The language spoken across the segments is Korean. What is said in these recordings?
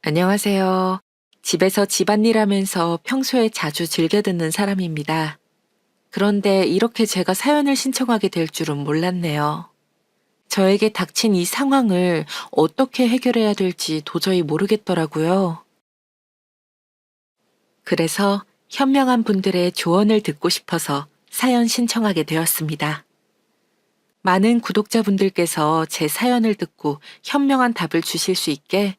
안녕하세요. 집에서 집안일 하면서 평소에 자주 즐겨 듣는 사람입니다. 그런데 이렇게 제가 사연을 신청하게 될 줄은 몰랐네요. 저에게 닥친 이 상황을 어떻게 해결해야 될지 도저히 모르겠더라고요. 그래서 현명한 분들의 조언을 듣고 싶어서 사연 신청하게 되었습니다. 많은 구독자분들께서 제 사연을 듣고 현명한 답을 주실 수 있게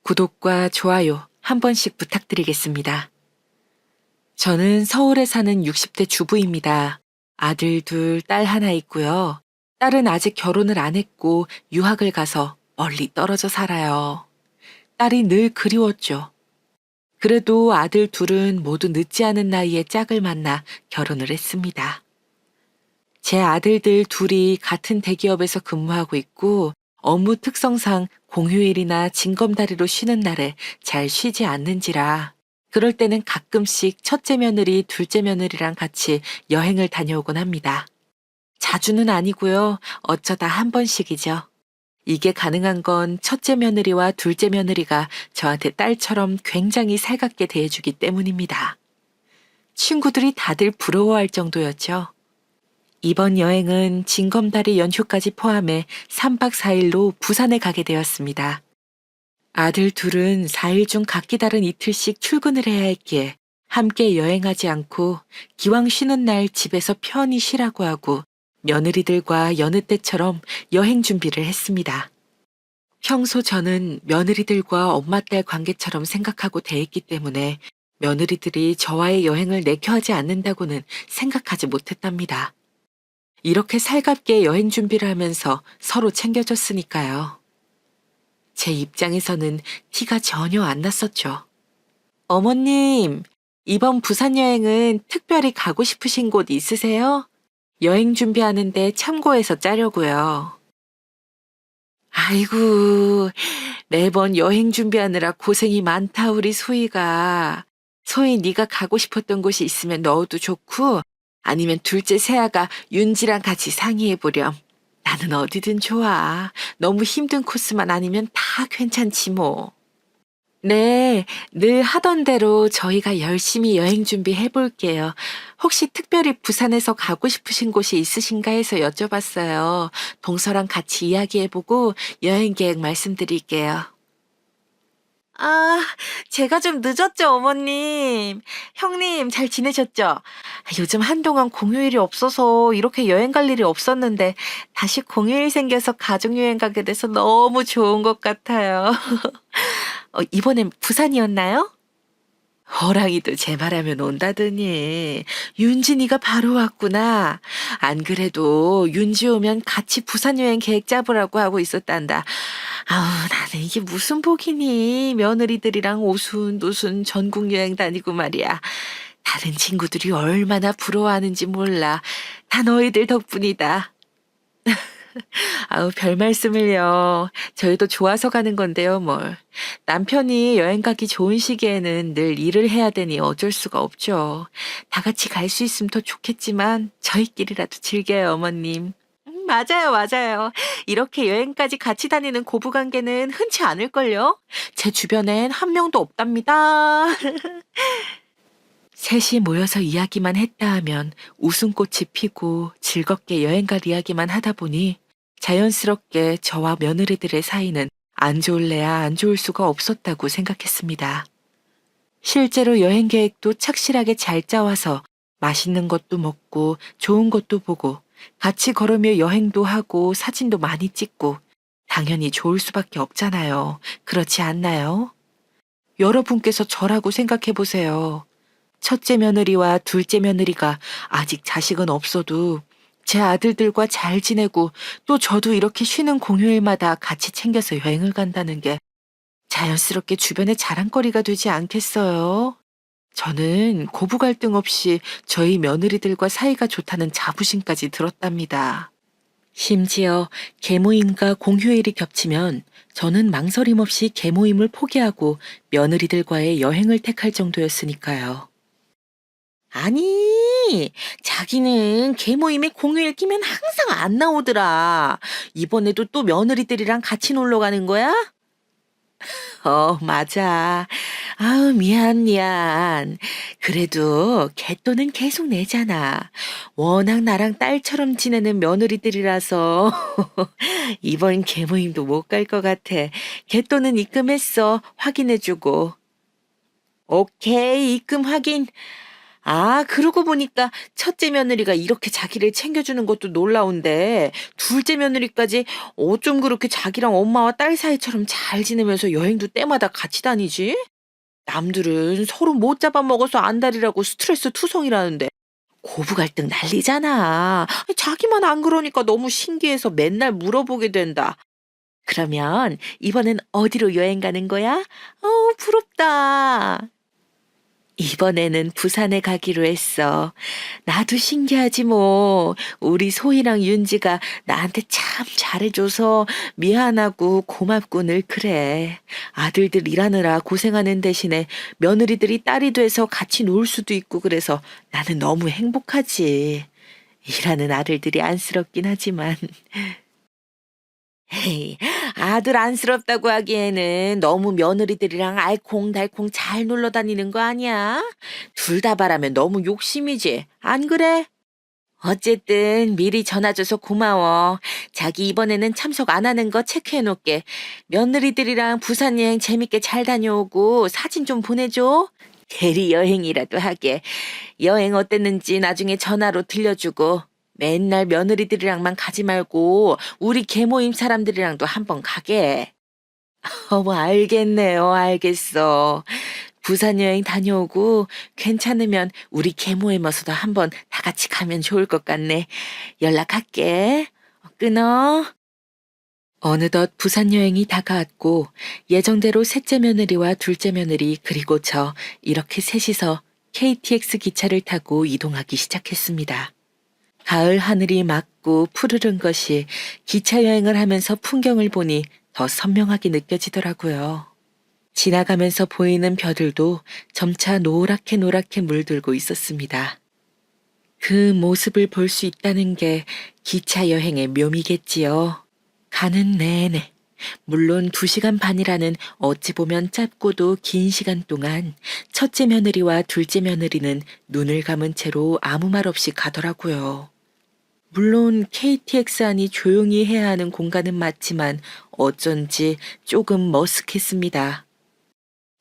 구독과 좋아요 한 번씩 부탁드리겠습니다. 저는 서울에 사는 60대 주부입니다. 아들 둘, 딸 하나 있고요. 딸은 아직 결혼을 안 했고 유학을 가서 멀리 떨어져 살아요. 딸이 늘 그리웠죠. 그래도 아들 둘은 모두 늦지 않은 나이에 짝을 만나 결혼을 했습니다. 제 아들들 둘이 같은 대기업에서 근무하고 있고 업무 특성상 공휴일이나 징검다리로 쉬는 날에 잘 쉬지 않는지라 그럴 때는 가끔씩 첫째 며느리, 둘째 며느리랑 같이 여행을 다녀오곤 합니다. 자주는 아니고요. 어쩌다 한 번씩이죠. 이게 가능한 건 첫째 며느리와 둘째 며느리가 저한테 딸처럼 굉장히 살갑게 대해주기 때문입니다. 친구들이 다들 부러워할 정도였죠. 이번 여행은 징검다리 연휴까지 포함해 3박 4일로 부산에 가게 되었습니다. 아들 둘은 4일 중 각기 다른 이틀씩 출근을 해야 했기에 함께 여행하지 않고 기왕 쉬는 날 집에서 편히 쉬라고 하고 며느리들과 여느 때처럼 여행 준비를 했습니다. 평소 저는 며느리들과 엄마 딸 관계처럼 생각하고 대했기 때문에 며느리들이 저와의 여행을 내켜하지 않는다고는 생각하지 못했답니다. 이렇게 살갑게 여행 준비를 하면서 서로 챙겨줬으니까요. 제 입장에서는 티가 전혀 안 났었죠. 어머님, 이번 부산 여행은 특별히 가고 싶으신 곳 있으세요? 여행 준비하는데 참고해서 짜려고요. 아이고, 매번 여행 준비하느라 고생이 많다, 우리 소희가. 소희 네가 가고 싶었던 곳이 있으면 넣어도 좋고, 아니면 둘째 세아가 윤지랑 같이 상의해보렴. 나는 어디든 좋아. 너무 힘든 코스만 아니면 다 괜찮지 뭐. 네, 늘 하던 대로 저희가 열심히 여행 준비해 볼게요. 혹시 특별히 부산에서 가고 싶으신 곳이 있으신가 해서 여쭤봤어요. 동서랑 같이 이야기해보고 여행 계획 말씀드릴게요. 아, 제가 좀 늦었죠, 어머님. 형님, 잘 지내셨죠? 요즘 한동안 공휴일이 없어서 이렇게 여행 갈 일이 없었는데, 다시 공휴일 생겨서 가족여행 가게 돼서 너무 좋은 것 같아요. 이번엔 부산이었나요? 호랑이도 제 말하면 온다더니 윤진이가 바로 왔구나. 안 그래도 윤지 오면 같이 부산 여행 계획 짜보라고 하고 있었단다. 아우 나는 이게 무슨 복이니. 며느리들이랑 오순도순 전국 여행 다니고 말이야. 다른 친구들이 얼마나 부러워하는지 몰라. 다 너희들 덕분이다. 아우, 별 말씀을요. 저희도 좋아서 가는 건데요, 뭘. 남편이 여행 가기 좋은 시기에는 늘 일을 해야 되니 어쩔 수가 없죠. 다 같이 갈 수 있으면 더 좋겠지만 저희끼리라도 즐겨요, 어머님. 맞아요, 맞아요. 이렇게 여행까지 같이 다니는 고부관계는 흔치 않을걸요? 제 주변엔 한 명도 없답니다. 셋이 모여서 이야기만 했다 하면 웃음꽃이 피고 즐겁게 여행 갈 이야기만 하다 보니 자연스럽게 저와 며느리들의 사이는 안 좋을래야 안 좋을 수가 없었다고 생각했습니다. 실제로 여행 계획도 착실하게 잘 짜와서 맛있는 것도 먹고 좋은 것도 보고 같이 걸으며 여행도 하고 사진도 많이 찍고 당연히 좋을 수밖에 없잖아요. 그렇지 않나요? 여러분께서 저라고 생각해 보세요. 첫째 며느리와 둘째 며느리가 아직 자식은 없어도 제 아들들과 잘 지내고 또 저도 이렇게 쉬는 공휴일마다 같이 챙겨서 여행을 간다는 게 자연스럽게 주변의 자랑거리가 되지 않겠어요? 저는 고부 갈등 없이 저희 며느리들과 사이가 좋다는 자부심까지 들었답니다. 심지어 계모임과 공휴일이 겹치면 저는 망설임 없이 계모임을 포기하고 며느리들과의 여행을 택할 정도였으니까요. 아니, 자기는 개 모임에 공휴일 끼면 항상 안 나오더라. 이번에도 또 며느리들이랑 같이 놀러 가는 거야? 맞아. 아우, 미안, 미안. 그래도 개또는 계속 내잖아. 워낙 나랑 딸처럼 지내는 며느리들이라서 이번 개모임도 못 갈 것 같아. 개또는 입금했어. 확인해주고. 오케이, 입금 확인. 아, 그러고 보니까 첫째 며느리가 이렇게 자기를 챙겨주는 것도 놀라운데, 둘째 며느리까지 어쩜 그렇게 자기랑 엄마와 딸 사이처럼 잘 지내면서 여행도 때마다 같이 다니지? 남들은 서로 못 잡아먹어서 안달이라고 스트레스 투성이라는데, 고부 갈등 난리잖아. 자기만 안 그러니까 너무 신기해서 맨날 물어보게 된다. 그러면 이번엔 어디로 여행 가는 거야? 부럽다. 이번에는 부산에 가기로 했어. 나도 신기하지 뭐. 우리 소희랑 윤지가 나한테 참 잘해줘서 미안하고 고맙고 늘 그래. 아들들 일하느라 고생하는 대신에 며느리들이 딸이 돼서 같이 놀 수도 있고 그래서 나는 너무 행복하지. 일하는 아들들이 안쓰럽긴 하지만. 헤이, 아들 안쓰럽다고 하기에는 너무 며느리들이랑 알콩달콩 잘 놀러 다니는 거 아니야? 둘 다 바라면 너무 욕심이지. 안 그래? 어쨌든 미리 전화줘서 고마워. 자기 이번에는 참석 안 하는 거 체크해 놓을게. 며느리들이랑 부산 여행 재밌게 잘 다녀오고 사진 좀 보내줘. 대리 여행이라도 하게. 여행 어땠는지 나중에 전화로 들려주고. 맨날 며느리들이랑만 가지 말고 우리 계모임 사람들이랑도 한번 가게. 알겠네요. 알겠어. 부산 여행 다녀오고 괜찮으면 우리 계모임에서도 한번 다 같이 가면 좋을 것 같네. 연락할게. 끊어. 어느덧 부산 여행이 다가왔고 예정대로 셋째 며느리와 둘째 며느리 그리고 저 이렇게 셋이서 KTX 기차를 타고 이동하기 시작했습니다. 가을 하늘이 맑고 푸르른 것이 기차 여행을 하면서 풍경을 보니 더 선명하게 느껴지더라고요. 지나가면서 보이는 벼들도 점차 노랗게 노랗게 물들고 있었습니다. 그 모습을 볼 수 있다는 게 기차 여행의 묘미겠지요. 가는 내내, 물론 2시간 반이라는 어찌 보면 짧고도 긴 시간 동안 첫째 며느리와 둘째 며느리는 눈을 감은 채로 아무 말 없이 가더라고요. 물론 KTX 안이 조용히 해야 하는 공간은 맞지만 어쩐지 조금 머쓱했습니다.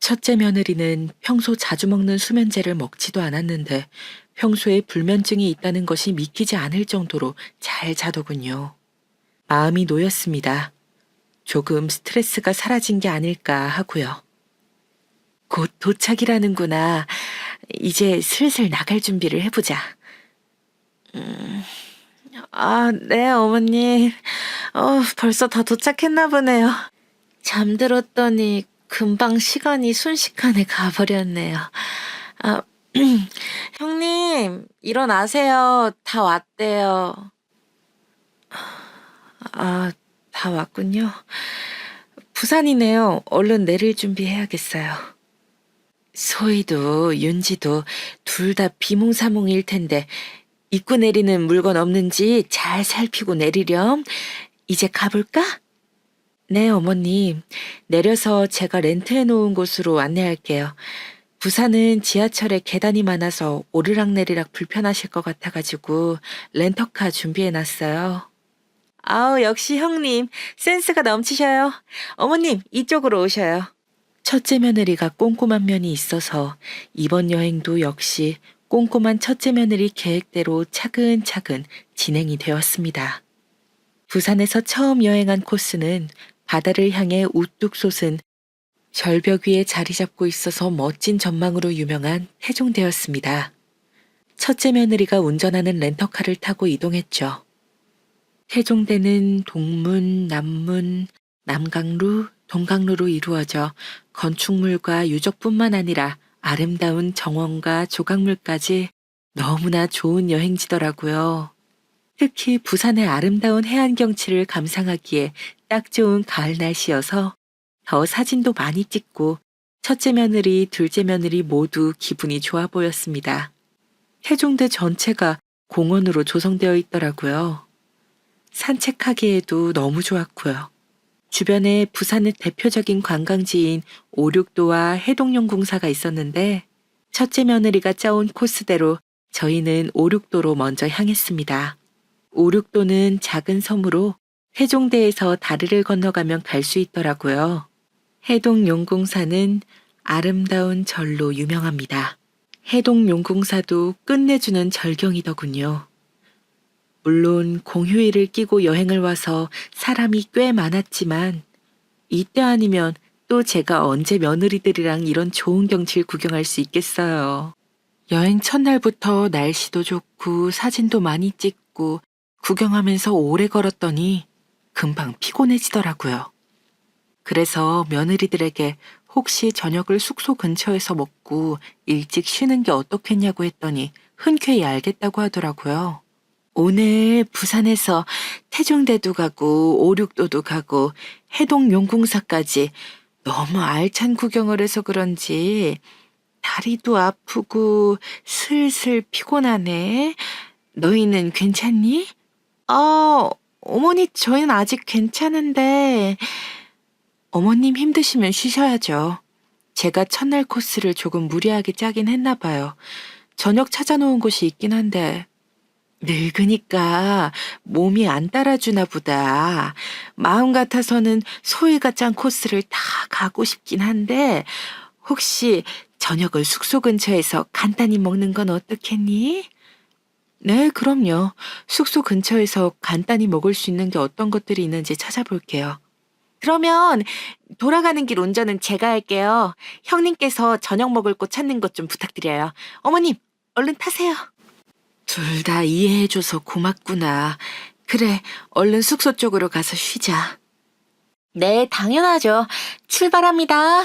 첫째 며느리는 평소 자주 먹는 수면제를 먹지도 않았는데 평소에 불면증이 있다는 것이 믿기지 않을 정도로 잘 자더군요. 마음이 놓였습니다. 조금 스트레스가 사라진 게 아닐까 하고요. 곧 도착이라는구나. 이제 슬슬 나갈 준비를 해보자. 네, 어머님. 벌써 다 도착했나 보네요. 잠들었더니 금방 시간이 순식간에 가버렸네요. 아, 형님, 일어나세요. 다 왔대요. 다 왔군요. 부산이네요. 얼른 내릴 준비해야겠어요. 소희도 윤지도 둘 다 비몽사몽일 텐데 입고 내리는 물건 없는지 잘 살피고 내리렴. 이제 가볼까? 네, 어머님. 내려서 제가 렌트해 놓은 곳으로 안내할게요. 부산은 지하철에 계단이 많아서 오르락내리락 불편하실 것 같아가지고 렌터카 준비해 놨어요. 아우, 역시 형님. 센스가 넘치셔요. 어머님, 이쪽으로 오셔요. 첫째 며느리가 꼼꼼한 면이 있어서 이번 여행도 역시 꼼꼼한 첫째 며느리 계획대로 차근차근 진행이 되었습니다. 부산에서 처음 여행한 코스는 바다를 향해 우뚝 솟은 절벽 위에 자리 잡고 있어서 멋진 전망으로 유명한 태종대였습니다. 첫째 며느리가 운전하는 렌터카를 타고 이동했죠. 태종대는 동문, 남문, 남강루, 동강루로 이루어져 건축물과 유적뿐만 아니라 아름다운 정원과 조각물까지 너무나 좋은 여행지더라고요. 특히 부산의 아름다운 해안 경치를 감상하기에 딱 좋은 가을 날씨여서 더 사진도 많이 찍고 첫째 며느리, 둘째 며느리 모두 기분이 좋아 보였습니다. 태종대 전체가 공원으로 조성되어 있더라고요. 산책하기에도 너무 좋았고요. 주변에 부산의 대표적인 관광지인 오륙도와 해동용궁사가 있었는데 첫째 며느리가 짜온 코스대로 저희는 오륙도로 먼저 향했습니다. 오륙도는 작은 섬으로 세종대에서 다리를 건너가면 갈 수 있더라고요. 해동용궁사는 아름다운 절로 유명합니다. 해동용궁사도 끝내주는 절경이더군요. 물론 공휴일을 끼고 여행을 와서 사람이 꽤 많았지만 이때 아니면 또 제가 언제 며느리들이랑 이런 좋은 경치를 구경할 수 있겠어요. 여행 첫날부터 날씨도 좋고 사진도 많이 찍고 구경하면서 오래 걸었더니 금방 피곤해지더라고요. 그래서 며느리들에게 혹시 저녁을 숙소 근처에서 먹고 일찍 쉬는 게 어떻겠냐고 했더니 흔쾌히 알겠다고 하더라고요. 오늘 부산에서 태종대도 가고 오륙도도 가고 해동용궁사까지 너무 알찬 구경을 해서 그런지 다리도 아프고 슬슬 피곤하네. 너희는 괜찮니? 어머니 저희는 아직 괜찮은데 어머님 힘드시면 쉬셔야죠. 제가 첫날 코스를 조금 무리하게 짜긴 했나 봐요. 저녁 찾아놓은 곳이 있긴 한데 늙으니까 몸이 안 따라주나 보다. 마음 같아서는 소희가 짠 코스를 다 가고 싶긴 한데 혹시 저녁을 숙소 근처에서 간단히 먹는 건 어떻겠니? 네, 그럼요. 숙소 근처에서 간단히 먹을 수 있는 게 어떤 것들이 있는지 찾아볼게요. 그러면 돌아가는 길 운전은 제가 할게요. 형님께서 저녁 먹을 곳 찾는 것 좀 부탁드려요. 어머님, 얼른 타세요. 둘 다 이해해줘서 고맙구나. 그래, 얼른 숙소 쪽으로 가서 쉬자. 네, 당연하죠. 출발합니다.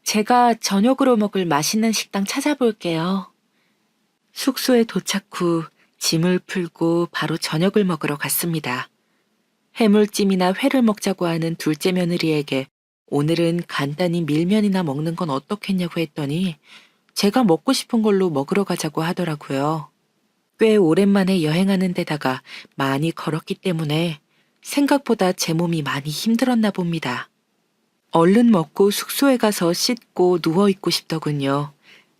제가 저녁으로 먹을 맛있는 식당 찾아볼게요. 숙소에 도착 후 짐을 풀고 바로 저녁을 먹으러 갔습니다. 해물찜이나 회를 먹자고 하는 둘째 며느리에게 오늘은 간단히 밀면이나 먹는 건 어떻겠냐고 했더니 제가 먹고 싶은 걸로 먹으러 가자고 하더라고요. 꽤 오랜만에 여행하는 데다가 많이 걸었기 때문에 생각보다 제 몸이 많이 힘들었나 봅니다. 얼른 먹고 숙소에 가서 씻고 누워있고 싶더군요.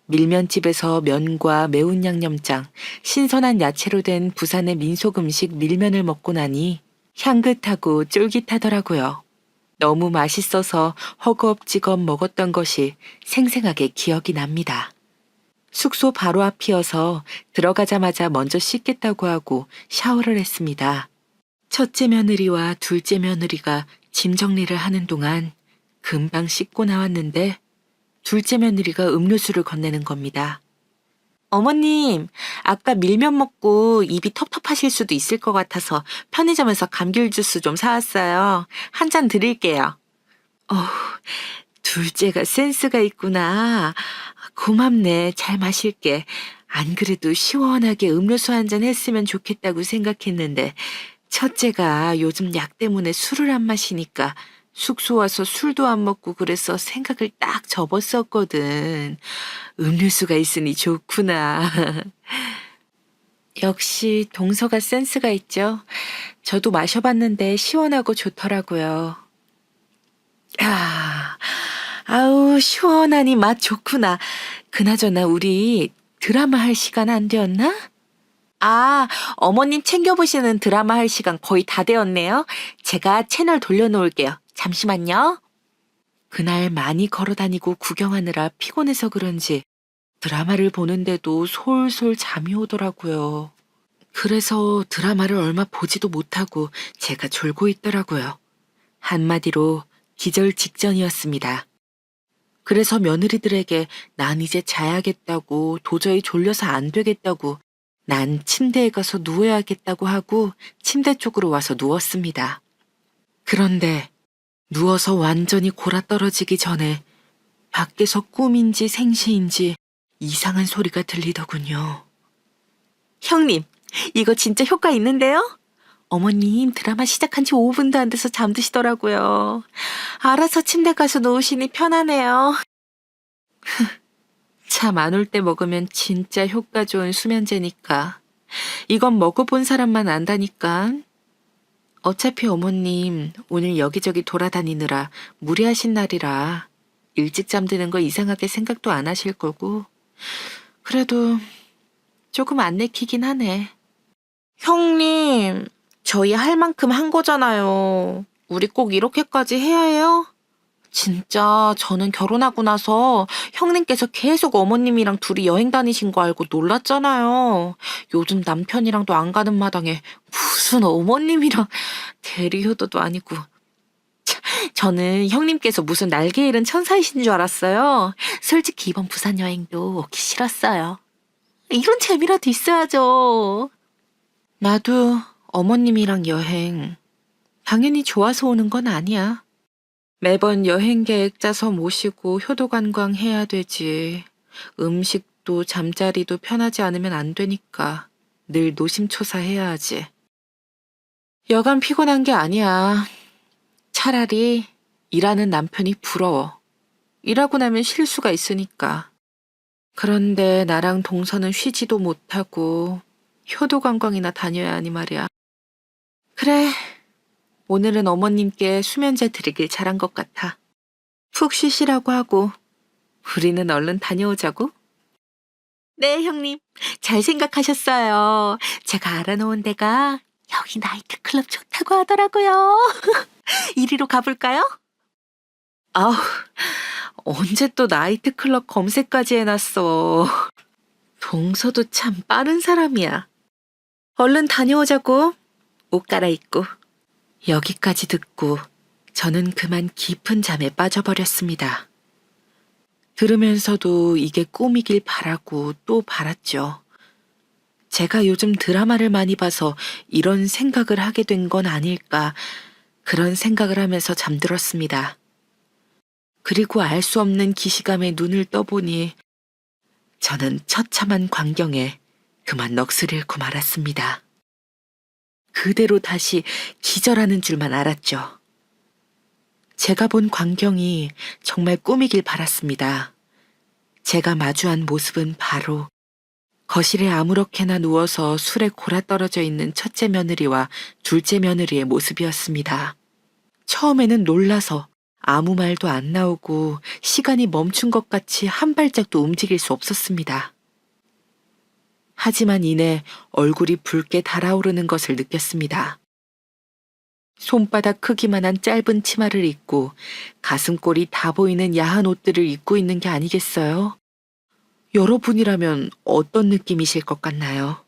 밀면집에서 면과 매운 양념장, 신선한 야채로 된 부산의 민속 음식 밀면을 먹고 나니 향긋하고 쫄깃하더라고요. 너무 맛있어서 허겁지겁 먹었던 것이 생생하게 기억이 납니다. 숙소 바로 앞이어서 들어가자마자 먼저 씻겠다고 하고 샤워를 했습니다. 첫째 며느리와 둘째 며느리가 짐 정리를 하는 동안 금방 씻고 나왔는데 둘째 며느리가 음료수를 건네는 겁니다. 어머님, 아까 밀면 먹고 입이 텁텁하실 수도 있을 것 같아서 편의점에서 감귤 주스 좀 사왔어요. 한 잔 드릴게요. 둘째가 센스가 있구나. 고맙네. 잘 마실게. 안 그래도 시원하게 음료수 한 잔 했으면 좋겠다고 생각했는데 첫째가 요즘 약 때문에 술을 안 마시니까 숙소 와서 술도 안 먹고 그래서 생각을 딱 접었었거든. 음료수가 있으니 좋구나. 역시 동서가 센스가 있죠. 저도 마셔봤는데 시원하고 좋더라고요. 아우, 시원하니 맛 좋구나. 그나저나 우리 드라마 할 시간 안 되었나? 어머님 챙겨보시는 드라마 할 시간 거의 다 되었네요. 제가 채널 돌려놓을게요. 잠시만요. 그날 많이 걸어다니고 구경하느라 피곤해서 그런지 드라마를 보는데도 솔솔 잠이 오더라고요. 그래서 드라마를 얼마 보지도 못하고 제가 졸고 있더라고요. 한마디로 기절 직전이었습니다. 그래서 며느리들에게 난 이제 자야겠다고 도저히 졸려서 안 되겠다고 난 침대에 가서 누워야겠다고 하고 침대 쪽으로 와서 누웠습니다. 그런데 누워서 완전히 골아떨어지기 전에 밖에서 꿈인지 생시인지 이상한 소리가 들리더군요. 형님, 이거 진짜 효과 있는데요? 어머님 드라마 시작한 지 5분도 안 돼서 잠드시더라고요. 알아서 침대 가서 누우시니 편하네요. 잠 안 올 때 먹으면 진짜 효과 좋은 수면제니까. 이건 먹어본 사람만 안다니까. 어차피 어머님 오늘 여기저기 돌아다니느라 무리하신 날이라 일찍 잠드는 거 이상하게 생각도 안 하실 거고. 그래도 조금 안 내키긴 하네. 형님, 저희 할 만큼 한 거잖아요. 우리 꼭 이렇게까지 해야 해요? 진짜 저는 결혼하고 나서 형님께서 계속 어머님이랑 둘이 여행 다니신 거 알고 놀랐잖아요. 요즘 남편이랑도 안 가는 마당에 무슨 어머님이랑 대리효도도 아니고. 저는 형님께서 무슨 날개 잃은 천사이신 줄 알았어요. 솔직히 이번 부산 여행도 오기 싫었어요. 이런 재미라도 있어야죠. 나도 어머님이랑 여행 당연히 좋아서 오는 건 아니야. 매번 여행 계획 짜서 모시고 효도 관광 해야 되지. 음식도 잠자리도 편하지 않으면 안 되니까 늘 노심초사해야 하지. 여간 피곤한 게 아니야. 차라리 일하는 남편이 부러워. 일하고 나면 쉴 수가 있으니까. 그런데 나랑 동서는 쉬지도 못하고 효도 관광이나 다녀야 하니 말이야. 그래, 오늘은 어머님께 수면제 드리길 잘한 것 같아. 푹 쉬시라고 하고 우리는 얼른 다녀오자고. 네, 형님. 잘 생각하셨어요. 제가 알아놓은 데가 여기 나이트클럽 좋다고 하더라고요. 이리로 가볼까요? 아우, 언제 또 나이트클럽 검색까지 해놨어. 동서도 참 빠른 사람이야. 얼른 다녀오자고. 옷 갈아입고. 여기까지 듣고 저는 그만 깊은 잠에 빠져버렸습니다. 들으면서도 이게 꿈이길 바라고 또 바랐죠. 제가 요즘 드라마를 많이 봐서 이런 생각을 하게 된 건 아닐까, 그런 생각을 하면서 잠들었습니다. 그리고 알 수 없는 기시감에 눈을 떠보니 저는 처참한 광경에 그만 넋을 잃고 말았습니다. 그대로 다시 기절하는 줄만 알았죠. 제가 본 광경이 정말 꿈이길 바랐습니다. 제가 마주한 모습은 바로 거실에 아무렇게나 누워서 술에 골아떨어져 있는 첫째 며느리와 둘째 며느리의 모습이었습니다. 처음에는 놀라서 아무 말도 안 나오고 시간이 멈춘 것 같이 한 발짝도 움직일 수 없었습니다. 하지만 이내 얼굴이 붉게 달아오르는 것을 느꼈습니다. 손바닥 크기만한 짧은 치마를 입고 가슴골이 다 보이는 야한 옷들을 입고 있는 게 아니겠어요? 여러분이라면 어떤 느낌이실 것 같나요?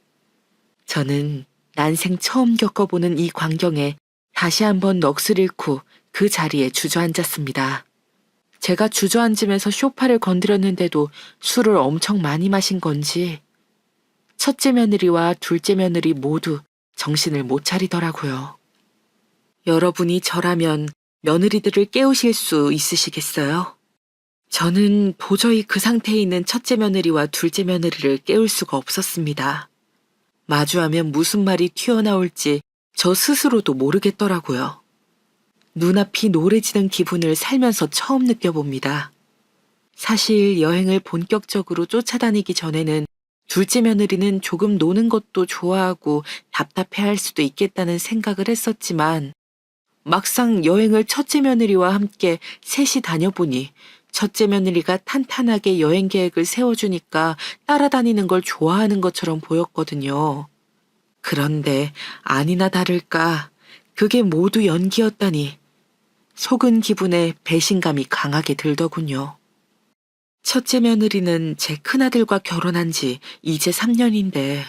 저는 난생 처음 겪어보는 이 광경에 다시 한번 넋을 잃고 그 자리에 주저앉았습니다. 제가 주저앉으면서 소파를 건드렸는데도 술을 엄청 많이 마신 건지 첫째 며느리와 둘째 며느리 모두 정신을 못 차리더라고요. 여러분이 저라면 며느리들을 깨우실 수 있으시겠어요? 저는 도저히 그 상태에 있는 첫째 며느리와 둘째 며느리를 깨울 수가 없었습니다. 마주하면 무슨 말이 튀어나올지 저 스스로도 모르겠더라고요. 눈앞이 노래지는 기분을 살면서 처음 느껴봅니다. 사실 여행을 본격적으로 쫓아다니기 전에는 둘째 며느리는 조금 노는 것도 좋아하고 답답해할 수도 있겠다는 생각을 했었지만 막상 여행을 첫째 며느리와 함께 셋이 다녀보니 첫째 며느리가 탄탄하게 여행 계획을 세워주니까 따라다니는 걸 좋아하는 것처럼 보였거든요. 그런데 아니나 다를까 그게 모두 연기였다니 속은 기분에 배신감이 강하게 들더군요. 첫째 며느리는 제 큰아들과 결혼한 지 이제 3년인데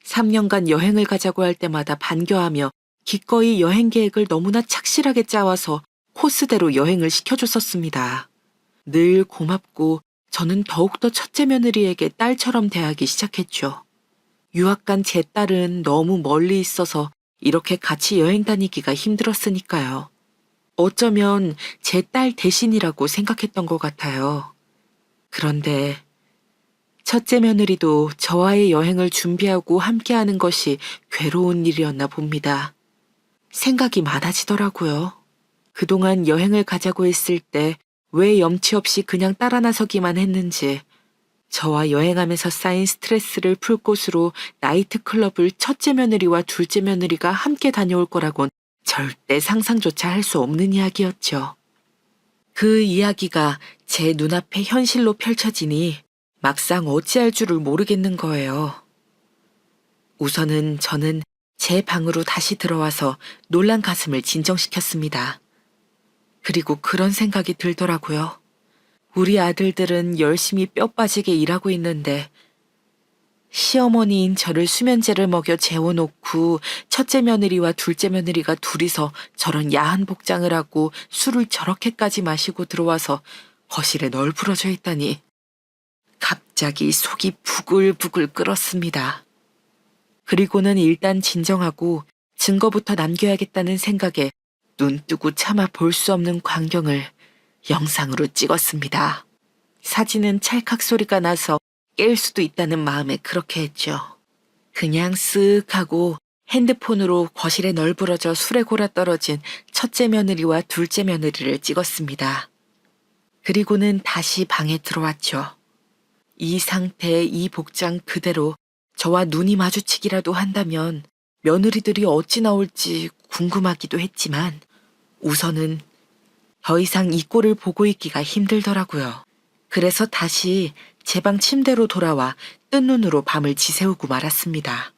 3년간 여행을 가자고 할 때마다 반겨하며 기꺼이 여행 계획을 너무나 착실하게 짜와서 코스대로 여행을 시켜줬었습니다. 늘 고맙고 저는 더욱더 첫째 며느리에게 딸처럼 대하기 시작했죠. 유학 간 제 딸은 너무 멀리 있어서 이렇게 같이 여행 다니기가 힘들었으니까요. 어쩌면 제 딸 대신이라고 생각했던 것 같아요. 그런데 첫째 며느리도 저와의 여행을 준비하고 함께하는 것이 괴로운 일이었나 봅니다. 생각이 많아지더라고요. 그동안 여행을 가자고 했을 때 왜 염치 없이 그냥 따라 나서기만 했는지, 저와 여행하면서 쌓인 스트레스를 풀 곳으로 나이트클럽을 첫째 며느리와 둘째 며느리가 함께 다녀올 거라곤 절대 상상조차 할 수 없는 이야기였죠. 그 이야기가 제 눈앞에 현실로 펼쳐지니 막상 어찌할 줄을 모르겠는 거예요. 우선은 저는 제 방으로 다시 들어와서 놀란 가슴을 진정시켰습니다. 그리고 그런 생각이 들더라고요. 우리 아들들은 열심히 뼈 빠지게 일하고 있는데 시어머니인 저를 수면제를 먹여 재워놓고 첫째 며느리와 둘째 며느리가 둘이서 저런 야한 복장을 하고 술을 저렇게까지 마시고 들어와서 거실에 널브러져 있다니 갑자기 속이 부글부글 끓었습니다. 그리고는 일단 진정하고 증거부터 남겨야겠다는 생각에 눈 뜨고 참아 볼 수 없는 광경을 영상으로 찍었습니다. 사진은 찰칵 소리가 나서 깰 수도 있다는 마음에 그렇게 했죠. 그냥 쓱 하고 핸드폰으로 거실에 널브러져 술에 골아 떨어진 첫째 며느리와 둘째 며느리를 찍었습니다. 그리고는 다시 방에 들어왔죠. 이 상태, 이 복장 그대로 저와 눈이 마주치기라도 한다면 며느리들이 어찌 나올지 궁금하기도 했지만 우선은 더 이상 이 꼴을 보고 있기가 힘들더라고요. 그래서 다시 제 방 침대로 돌아와 뜬 눈으로 밤을 지새우고 말았습니다.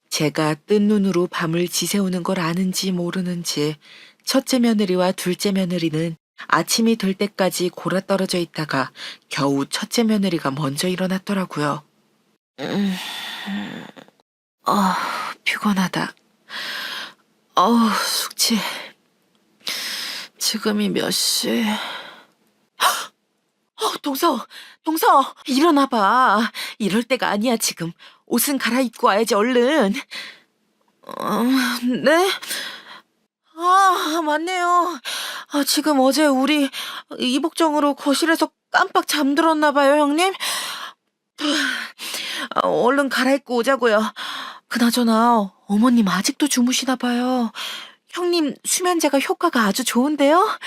제가 뜬 눈으로 밤을 지새우는 걸 아는지 모르는지 첫째 며느리와 둘째 며느리는 아침이 될 때까지 골아 떨어져 있다가 겨우 첫째 며느리가 먼저 일어났더라고요. 피곤하다. 숙취. 지금이 몇 시? 동서, 일어나봐. 이럴 때가 아니야, 지금. 옷은 갈아입고 와야지, 얼른. 네? 맞네요. 지금 어제 우리 이복정으로 거실에서 깜빡 잠들었나 봐요, 형님. 얼른 갈아입고 오자고요. 그나저나 어머님 아직도 주무시나 봐요. 형님 수면제가 효과가 아주 좋은데요?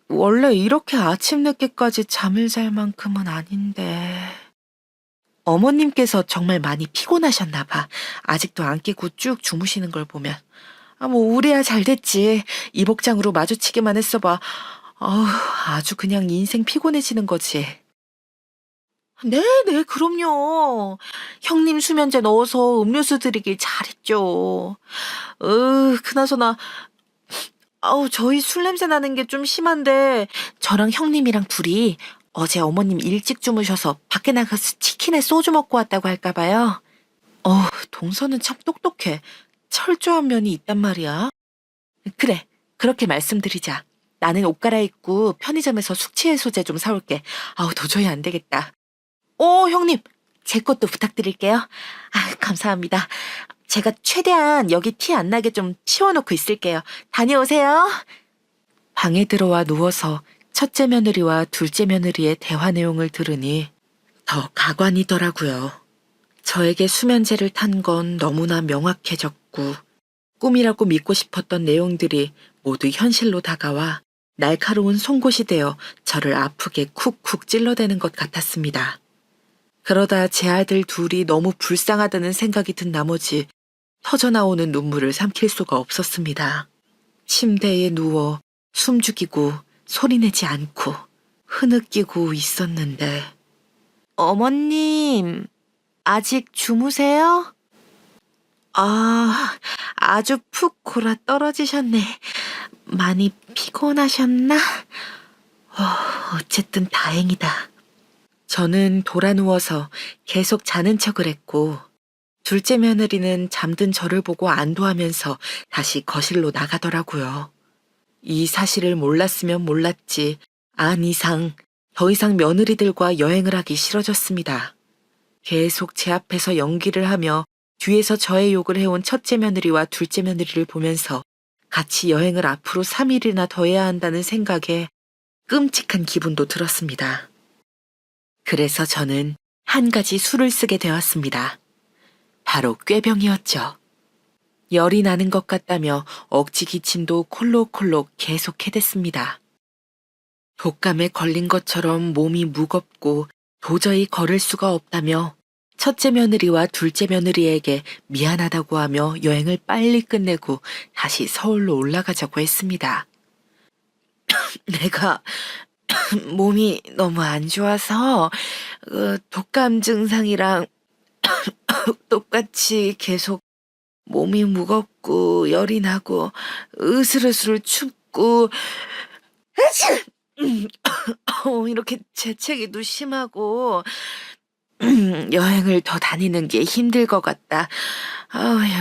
원래 이렇게 아침 늦게까지 잠을 잘 만큼은 아닌데. 어머님께서 정말 많이 피곤하셨나 봐. 아직도 안 깨고 쭉 주무시는 걸 보면. 우리야 잘 됐지. 이 복장으로 마주치기만 했어 봐. 아주 그냥 인생 피곤해지는 거지. 네, 그럼요. 형님 수면제 넣어서 음료수 드리길 잘했죠. 그나저나, 저희 술 냄새 나는 게 좀 심한데, 저랑 형님이랑 둘이 어제 어머님 일찍 주무셔서 밖에 나가서 치킨에 소주 먹고 왔다고 할까봐요. 동서는 참 똑똑해. 철저한 면이 있단 말이야. 그래, 그렇게 말씀드리자. 나는 옷 갈아입고 편의점에서 숙취해소제 좀 사올게. 도저히 안 되겠다. 형님, 제 것도 부탁드릴게요. 감사합니다. 제가 최대한 여기 티 안 나게 좀 치워놓고 있을게요. 다녀오세요. 방에 들어와 누워서 첫째 며느리와 둘째 며느리의 대화 내용을 들으니 더 가관이더라고요. 저에게 수면제를 탄 건 너무나 명확해졌고 꿈이라고 믿고 싶었던 내용들이 모두 현실로 다가와 날카로운 송곳이 되어 저를 아프게 쿡쿡 찔러대는 것 같았습니다. 그러다 제 아들 둘이 너무 불쌍하다는 생각이 든 나머지 터져나오는 눈물을 삼킬 수가 없었습니다. 침대에 누워 숨죽이고 소리내지 않고 흐느끼고 있었는데 어머님, 아직 주무세요? 아주 푹 골아 떨어지셨네. 많이 피곤하셨나? 어쨌든 다행이다. 저는 돌아 누워서 계속 자는 척을 했고 둘째 며느리는 잠든 저를 보고 안도하면서 다시 거실로 나가더라고요. 이 사실을 몰랐으면 몰랐지 안 이상 더 이상 며느리들과 여행을 하기 싫어졌습니다. 계속 제 앞에서 연기를 하며 뒤에서 저의 욕을 해온 첫째 며느리와 둘째 며느리를 보면서 같이 여행을 앞으로 3일이나 더 해야 한다는 생각에 끔찍한 기분도 들었습니다. 그래서 저는 한 가지 술을 쓰게 되었습니다. 바로 꾀병이었죠. 열이 나는 것 같다며 억지 기침도 콜록콜록 계속 해댔습니다. 독감에 걸린 것처럼 몸이 무겁고 도저히 걸을 수가 없다며 첫째 며느리와 둘째 며느리에게 미안하다고 하며 여행을 빨리 끝내고 다시 서울로 올라가자고 했습니다. 내가 몸이 너무 안 좋아서 독감 증상이랑 똑같이 계속 몸이 무겁고 열이 나고 으슬으슬 춥고 이렇게 재채기도 심하고 여행을 더 다니는 게 힘들 것 같다.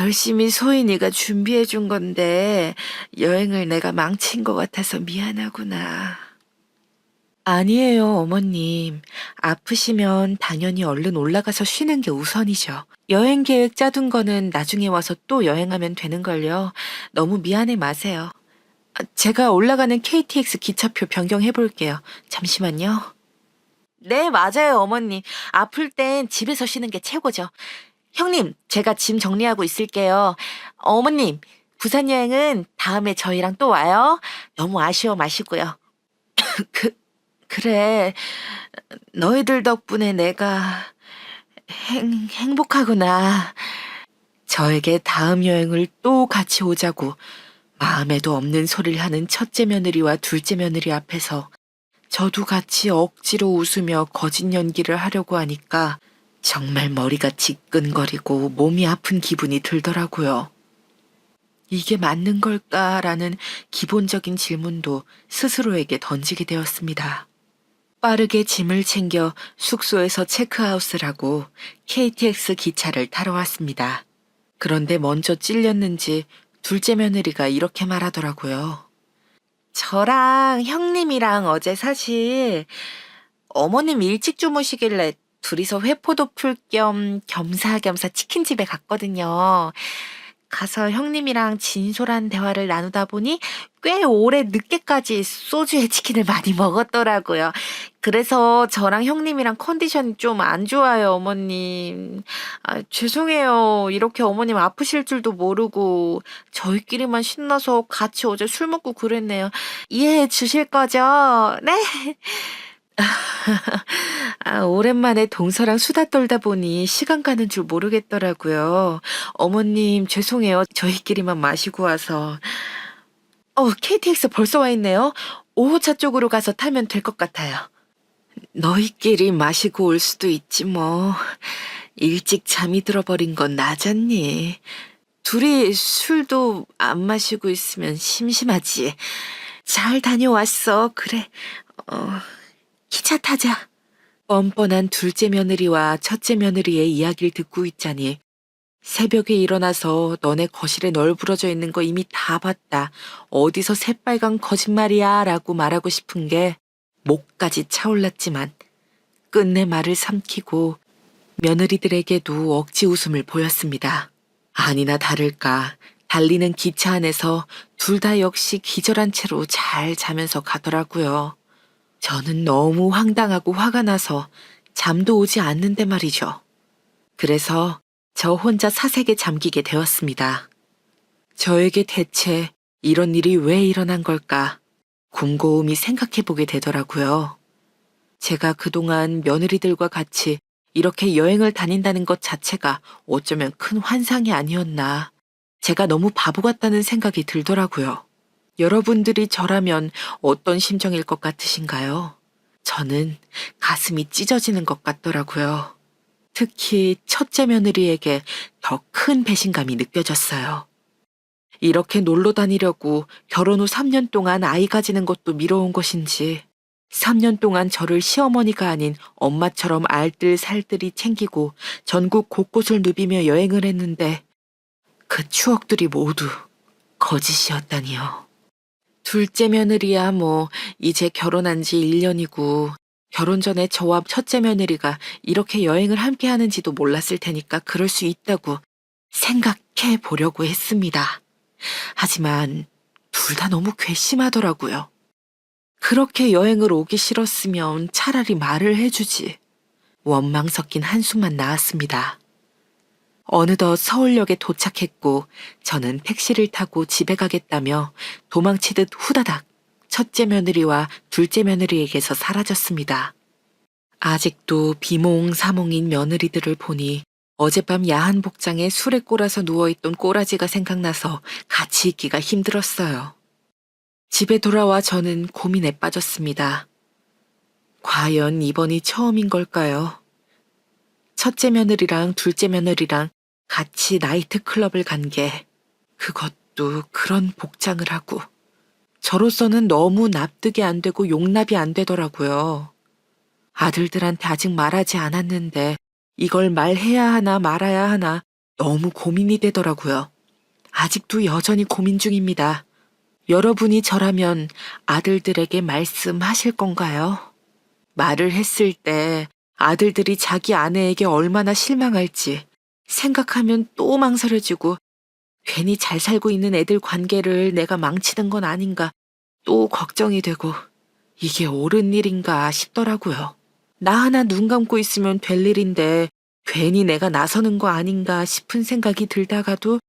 열심히 소인이가 준비해 준 건데 여행을 내가 망친 것 같아서 미안하구나. 아니에요, 어머님. 아프시면 당연히 얼른 올라가서 쉬는 게 우선이죠. 여행 계획 짜둔 거는 나중에 와서 또 여행하면 되는걸요. 너무 미안해 마세요. 제가 올라가는 KTX 기차표 변경해 볼게요. 잠시만요. 네, 맞아요, 어머님. 아플 땐 집에서 쉬는 게 최고죠. 형님, 제가 짐 정리하고 있을게요. 어머님, 부산 여행은 다음에 저희랑 또 와요. 너무 아쉬워 마시고요. 그래. 너희들 덕분에 내가 행복하구나. 저에게 다음 여행을 또 같이 오자고 마음에도 없는 소리를 하는 첫째 며느리와 둘째 며느리 앞에서 저도 같이 억지로 웃으며 거짓 연기를 하려고 하니까 정말 머리가 지끈거리고 몸이 아픈 기분이 들더라고요. 이게 맞는 걸까라는 기본적인 질문도 스스로에게 던지게 되었습니다. 빠르게 짐을 챙겨 숙소에서 체크아웃을 하고 KTX 기차를 타러 왔습니다. 그런데 먼저 찔렸는지 둘째 며느리가 이렇게 말하더라고요. 저랑 형님이랑 어제 사실 어머님 일찍 주무시길래 둘이서 회포도 풀 겸 겸사겸사 치킨집에 갔거든요. 가서 형님이랑 진솔한 대화를 나누다 보니 꽤 오래 늦게까지 소주에 치킨을 많이 먹었더라고요. 그래서 저랑 형님이랑 컨디션이 좀 안 좋아요, 어머님. 죄송해요. 이렇게 어머님 아프실 줄도 모르고 저희끼리만 신나서 같이 어제 술 먹고 그랬네요. 이해해 주실 거죠? 네? 오랜만에 동서랑 수다 떨다 보니 시간 가는 줄 모르겠더라고요. 어머님, 죄송해요. 저희끼리만 마시고 와서. KTX 벌써 와 있네요. 5호차 쪽으로 가서 타면 될 것 같아요. 너희끼리 마시고 올 수도 있지 뭐. 일찍 잠이 들어버린 건 나잖니. 둘이 술도 안 마시고 있으면 심심하지. 잘 다녀왔어. 그래. 기차 타자. 뻔뻔한 둘째 며느리와 첫째 며느리의 이야기를 듣고 있자니 새벽에 일어나서 너네 거실에 널브러져 있는 거 이미 다 봤다. 어디서 새빨간 거짓말이야 라고 말하고 싶은 게 목까지 차올랐지만 끝내 말을 삼키고 며느리들에게도 억지 웃음을 보였습니다. 아니나 다를까 달리는 기차 안에서 둘 다 역시 기절한 채로 잘 자면서 가더라고요. 저는 너무 황당하고 화가 나서 잠도 오지 않는데 말이죠. 그래서 저 혼자 사색에 잠기게 되었습니다. 저에게 대체 이런 일이 왜 일어난 걸까 곰곰이 생각해보게 되더라고요. 제가 그동안 며느리들과 같이 이렇게 여행을 다닌다는 것 자체가 어쩌면 큰 환상이 아니었나. 제가 너무 바보 같다는 생각이 들더라고요. 여러분들이 저라면 어떤 심정일 것 같으신가요? 저는 가슴이 찢어지는 것 같더라고요. 특히 첫째 며느리에게 더 큰 배신감이 느껴졌어요. 이렇게 놀러 다니려고 결혼 후 3년 동안 아이 가지는 것도 미뤄온 것인지 3년 동안 저를 시어머니가 아닌 엄마처럼 알뜰살뜰히 챙기고 전국 곳곳을 누비며 여행을 했는데 그 추억들이 모두 거짓이었다니요. 둘째 며느리야 뭐 이제 결혼한 지 1년이고 결혼 전에 저와 첫째 며느리가 이렇게 여행을 함께 하는지도 몰랐을 테니까 그럴 수 있다고 생각해 보려고 했습니다. 하지만 둘 다 너무 괘씸하더라고요. 그렇게 여행을 오기 싫었으면 차라리 말을 해주지. 원망 섞인 한숨만 나왔습니다. 어느덧 서울역에 도착했고 저는 택시를 타고 집에 가겠다며 도망치듯 후다닥 첫째 며느리와 둘째 며느리에게서 사라졌습니다. 아직도 비몽사몽인 며느리들을 보니 어젯밤 야한 복장에 술에 꼬라서 누워있던 꼬라지가 생각나서 같이 있기가 힘들었어요. 집에 돌아와 저는 고민에 빠졌습니다. 과연 이번이 처음인 걸까요? 첫째 며느리랑 둘째 며느리랑 같이 나이트클럽을 간 게, 그것도 그런 복장을 하고, 저로서는 너무 납득이 안 되고 용납이 안 되더라고요. 아들들한테 아직 말하지 않았는데 이걸 말해야 하나 말아야 하나 너무 고민이 되더라고요. 아직도 여전히 고민 중입니다. 여러분이 저라면 아들들에게 말씀하실 건가요? 말을 했을 때 아들들이 자기 아내에게 얼마나 실망할지 생각하면 또 망설여지고 괜히 잘 살고 있는 애들 관계를 내가 망치는 건 아닌가 또 걱정이 되고 이게 옳은 일인가 싶더라고요. 나 하나 눈 감고 있으면 될 일인데 괜히 내가 나서는 거 아닌가 싶은 생각이 들다가도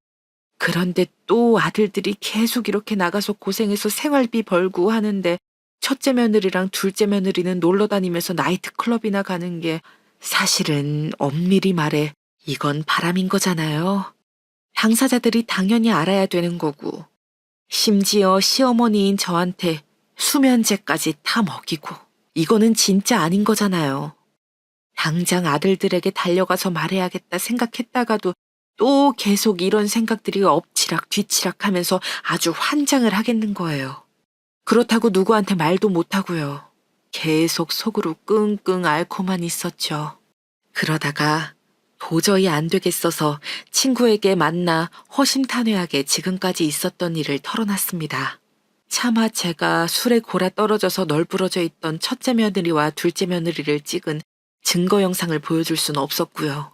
그런데 또 아들들이 계속 이렇게 나가서 고생해서 생활비 벌고 하는데 첫째 며느리랑 둘째 며느리는 놀러 다니면서 나이트클럽이나 가는 게 사실은 엄밀히 말해 이건 바람인 거잖아요. 당사자들이 당연히 알아야 되는 거고 심지어 시어머니인 저한테 수면제까지 다 먹이고 이거는 진짜 아닌 거잖아요. 당장 아들들에게 달려가서 말해야겠다 생각했다가도 또 계속 이런 생각들이 엎치락 뒤치락 하면서 아주 환장을 하겠는 거예요. 그렇다고 누구한테 말도 못하고요. 계속 속으로 끙끙 앓고만 있었죠. 그러다가 도저히 안 되겠어서 친구에게 만나 허심탄회하게 지금까지 있었던 일을 털어놨습니다. 차마 제가 술에 골아 떨어져서 널브러져 있던 첫째 며느리와 둘째 며느리를 찍은 증거 영상을 보여줄 수는 없었고요.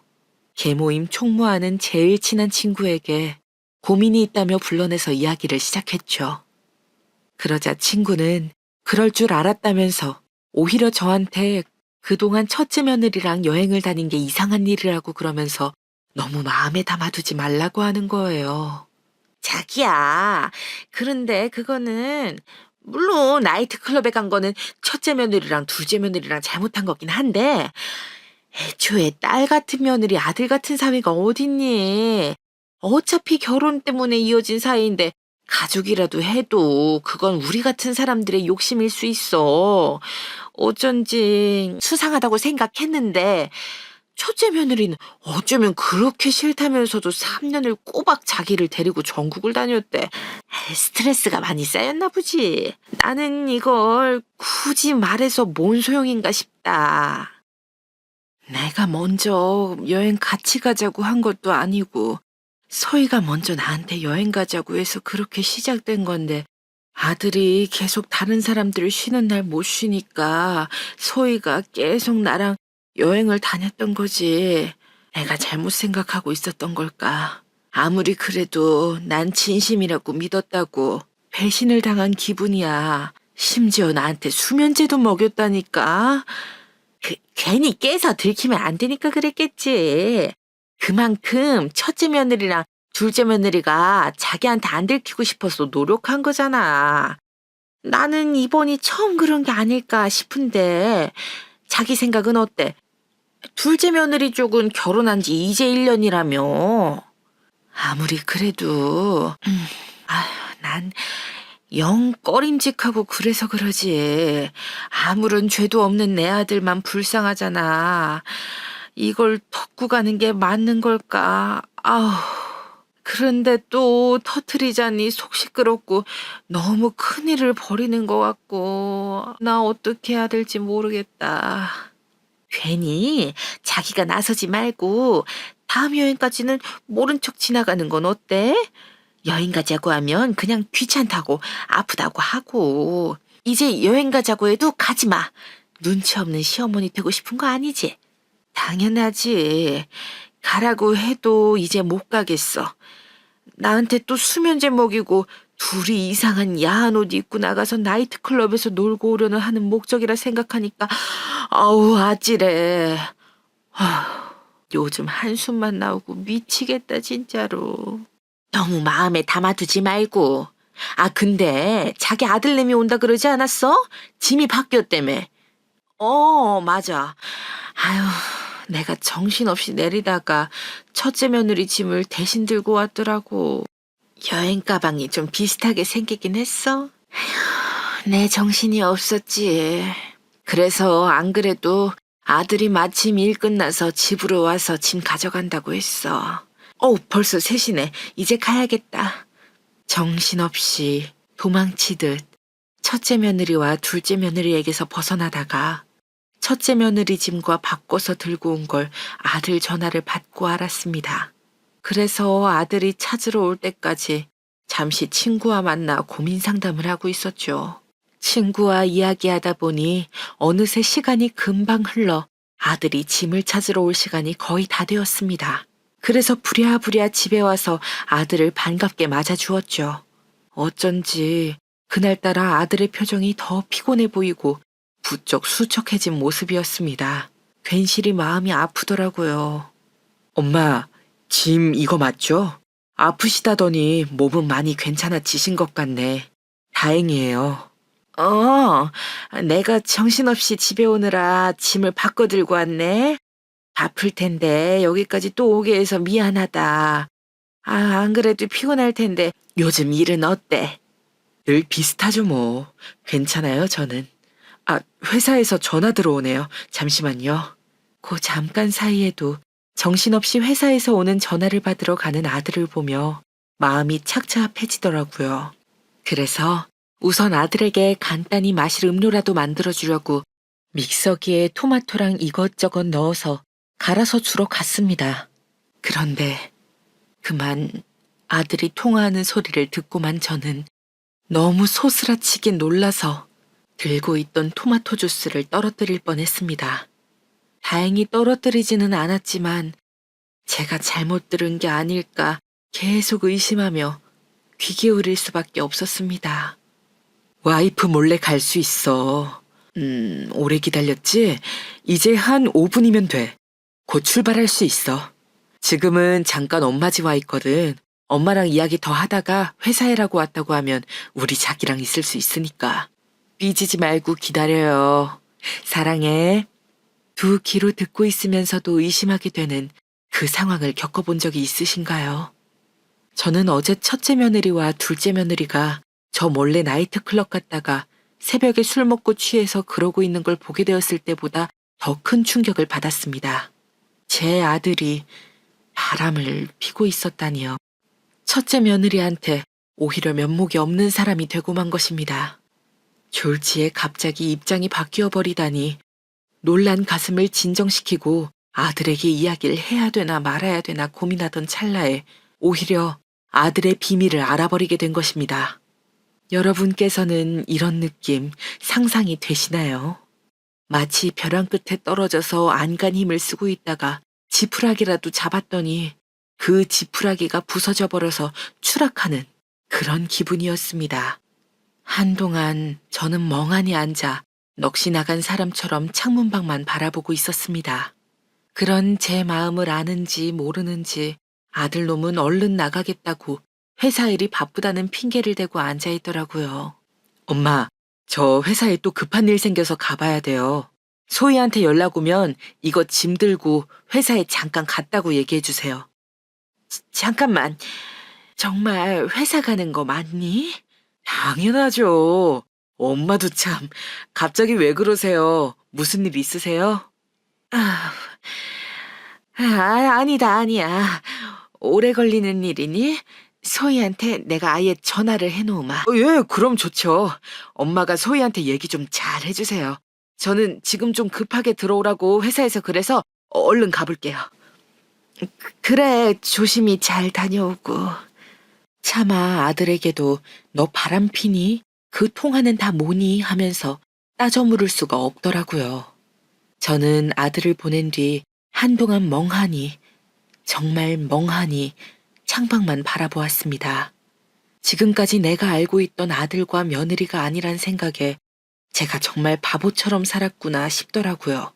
계모임 총무하는 제일 친한 친구에게 고민이 있다며 불러내서 이야기를 시작했죠. 그러자 친구는 그럴 줄 알았다면서 오히려 저한테 그동안 첫째 며느리랑 여행을 다닌 게 이상한 일이라고 그러면서 너무 마음에 담아두지 말라고 하는 거예요. 자기야, 그런데 그거는 물론 나이트클럽에 간 거는 첫째 며느리랑 둘째 며느리랑 잘못한 거긴 한데 애초에 딸 같은 며느리 아들 같은 사위가 어딨니? 어차피 결혼 때문에 이어진 사이인데 가족이라도 해도 그건 우리 같은 사람들의 욕심일 수 있어. 어쩐지 수상하다고 생각했는데 첫째 며느리는 어쩌면 그렇게 싫다면서도 3년을 꼬박 자기를 데리고 전국을 다녔대. 스트레스가 많이 쌓였나 보지. 나는 이걸 굳이 말해서 뭔 소용인가 싶다. 내가 먼저 여행 같이 가자고 한 것도 아니고 서희가 먼저 나한테 여행 가자고 해서 그렇게 시작된 건데 아들이 계속 다른 사람들 쉬는 날 못 쉬니까 서희가 계속 나랑 여행을 다녔던 거지. 내가 잘못 생각하고 있었던 걸까. 아무리 그래도 난 진심이라고 믿었다고 배신을 당한 기분이야. 심지어 나한테 수면제도 먹였다니까. 괜히 깨서 들키면 안 되니까 그랬겠지. 그만큼 첫째 며느리랑 둘째 며느리가 자기한테 안 들키고 싶어서 노력한 거잖아. 나는 이번이 처음 그런 게 아닐까 싶은데 자기 생각은 어때? 둘째 며느리 쪽은 결혼한 지 이제 1년이라며. 아무리 그래도 난 영 꺼림직하고 그래서 그러지. 아무런 죄도 없는 내 아들만 불쌍하잖아. 이걸 덮고 가는 게 맞는 걸까? 아우. 그런데 또 터트리자니 속 시끄럽고 너무 큰일을 벌이는 것 같고 나 어떻게 해야 될지 모르겠다. 괜히 자기가 나서지 말고 다음 여행까지는 모른 척 지나가는 건 어때? 여행 가자고 하면 그냥 귀찮다고 아프다고 하고 이제 여행 가자고 해도 가지 마. 눈치 없는 시어머니 되고 싶은 거 아니지? 당연하지. 가라고 해도 이제 못 가겠어. 나한테 또 수면제 먹이고 둘이 이상한 야한 옷 입고 나가서 나이트클럽에서 놀고 오려는 하는 목적이라 생각하니까 아우 아찔해. 요즘 한숨만 나오고 미치겠다 진짜로. 너무 마음에 담아두지 말고. 근데 자기 아들내미 온다 그러지 않았어? 짐이 바뀌었다며. 맞아. 아유, 내가 정신없이 내리다가 첫째 며느리 짐을 대신 들고 왔더라고. 여행 가방이 좀 비슷하게 생기긴 했어. 내 정신이 없었지. 그래서 안 그래도 아들이 마침 일 끝나서 집으로 와서 짐 가져간다고 했어. 벌써 3시네. 이제 가야겠다. 정신없이 도망치듯 첫째 며느리와 둘째 며느리에게서 벗어나다가 첫째 며느리 짐과 바꿔서 들고 온 걸 아들 전화를 받고 알았습니다. 그래서 아들이 찾으러 올 때까지 잠시 친구와 만나 고민 상담을 하고 있었죠. 친구와 이야기하다 보니 어느새 시간이 금방 흘러 아들이 짐을 찾으러 올 시간이 거의 다 되었습니다. 그래서 부랴부랴 집에 와서 아들을 반갑게 맞아주었죠. 어쩐지 그날따라 아들의 표정이 더 피곤해 보이고 부쩍 수척해진 모습이었습니다. 괜시리 마음이 아프더라고요. 엄마, 짐 이거 맞죠? 아프시다더니 몸은 많이 괜찮아지신 것 같네. 다행이에요. 내가 정신없이 집에 오느라 짐을 바꿔 들고 왔네. 바쁠 텐데 여기까지 또 오게 해서 미안하다. 안 그래도 피곤할 텐데 요즘 일은 어때? 늘 비슷하죠 뭐. 괜찮아요 저는. 회사에서 전화 들어오네요. 잠시만요. 그 잠깐 사이에도 정신없이 회사에서 오는 전화를 받으러 가는 아들을 보며 마음이 착잡해지더라고요. 그래서 우선 아들에게 간단히 마실 음료라도 만들어주려고 믹서기에 토마토랑 이것저것 넣어서 갈아서 주러 갔습니다. 그런데 그만 아들이 통화하는 소리를 듣고만 저는 너무 소스라치게 놀라서 들고 있던 토마토 주스를 떨어뜨릴 뻔했습니다. 다행히 떨어뜨리지는 않았지만 제가 잘못 들은 게 아닐까 계속 의심하며 귀 기울일 수밖에 없었습니다. 와이프 몰래 갈 수 있어. 오래 기다렸지? 이제 한 5분이면 돼. 곧 출발할 수 있어. 지금은 잠깐 엄마 집 와 있거든. 엄마랑 이야기 더 하다가 회사에라고 왔다고 하면 우리 자기랑 있을 수 있으니까. 삐지지 말고 기다려요. 사랑해. 두 귀로 듣고 있으면서도 의심하게 되는 그 상황을 겪어본 적이 있으신가요? 저는 어제 첫째 며느리와 둘째 며느리가 저 몰래 나이트클럽 갔다가 새벽에 술 먹고 취해서 그러고 있는 걸 보게 되었을 때보다 더 큰 충격을 받았습니다. 제 아들이 바람을 피고 있었다니요. 첫째 며느리한테 오히려 면목이 없는 사람이 되고 만 것입니다. 졸지에 갑자기 입장이 바뀌어 버리다니 놀란 가슴을 진정시키고 아들에게 이야기를 해야 되나 말아야 되나 고민하던 찰나에 오히려 아들의 비밀을 알아버리게 된 것입니다. 여러분께서는 이런 느낌 상상이 되시나요? 마치 벼랑 끝에 떨어져서 안간 힘을 쓰고 있다가 지푸라기라도 잡았더니 그 지푸라기가 부서져 버려서 추락하는 그런 기분이었습니다. 한동안 저는 멍하니 앉아 넋이 나간 사람처럼 창문밖만 바라보고 있었습니다. 그런 제 마음을 아는지 모르는지 아들놈은 얼른 나가겠다고 회사 일이 바쁘다는 핑계를 대고 앉아있더라고요. 엄마, 저 회사에 또 급한 일 생겨서 가봐야 돼요. 소희한테 연락 오면 이거 짐 들고 회사에 잠깐 갔다고 얘기해 주세요. 잠깐만, 정말 회사 가는 거 맞니? 당연하죠. 엄마도 참, 갑자기 왜 그러세요? 무슨 일 있으세요? 아, 아니다, 아니야. 오래 걸리는 일이니? 소희한테 내가 아예 전화를 해놓으마. 예, 그럼 좋죠. 엄마가 소희한테 얘기 좀 잘 해주세요. 저는 지금 좀 급하게 들어오라고 회사에서 그래서 얼른 가볼게요. 그래, 조심히 잘 다녀오고. 차마 아들에게도 너 바람 피니? 그 통화는 다 뭐니? 하면서 따져 물을 수가 없더라고요. 저는 아들을 보낸 뒤 한동안 멍하니, 정말 멍하니 창밖만 바라보았습니다. 지금까지 내가 알고 있던 아들과 며느리가 아니란 생각에 제가 정말 바보처럼 살았구나 싶더라고요.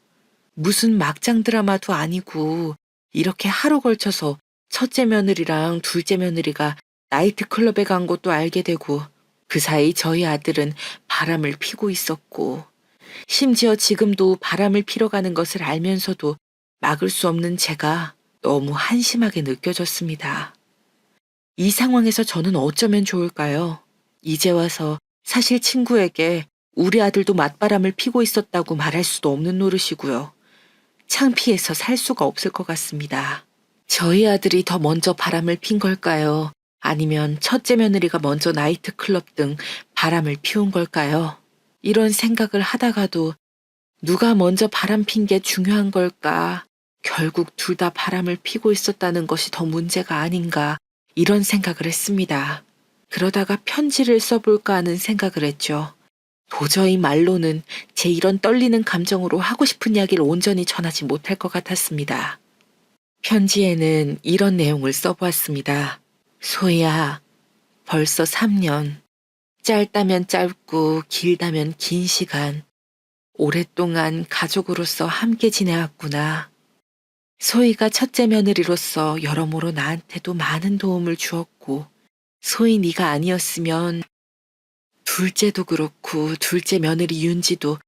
무슨 막장 드라마도 아니고 이렇게 하루 걸쳐서 첫째 며느리랑 둘째 며느리가 나이트클럽에 간 것도 알게 되고 그 사이 저희 아들은 바람을 피고 있었고 심지어 지금도 바람을 피러 가는 것을 알면서도 막을 수 없는 제가 너무 한심하게 느껴졌습니다. 이 상황에서 저는 어쩌면 좋을까요? 이제 와서 사실 친구에게 우리 아들도 맞바람을 피고 있었다고 말할 수도 없는 노릇이고요. 창피해서 살 수가 없을 것 같습니다. 저희 아들이 더 먼저 바람을 핀 걸까요? 아니면 첫째 며느리가 먼저 나이트클럽 등 바람을 피운 걸까요? 이런 생각을 하다가도 누가 먼저 바람 핀 게 중요한 걸까? 결국 둘 다 바람을 피고 있었다는 것이 더 문제가 아닌가? 이런 생각을 했습니다. 그러다가 편지를 써볼까 하는 생각을 했죠. 도저히 말로는 제 이런 떨리는 감정으로 하고 싶은 이야기를 온전히 전하지 못할 것 같았습니다. 편지에는 이런 내용을 써보았습니다. 소희야, 벌써 3년. 짧다면 짧고 길다면 긴 시간. 오랫동안 가족으로서 함께 지내왔구나. 소희가 첫째 며느리로서 여러모로 나한테도 많은 도움을 주었고, 소희 네가 아니었으면 둘째도 그렇고 둘째 며느리 윤지도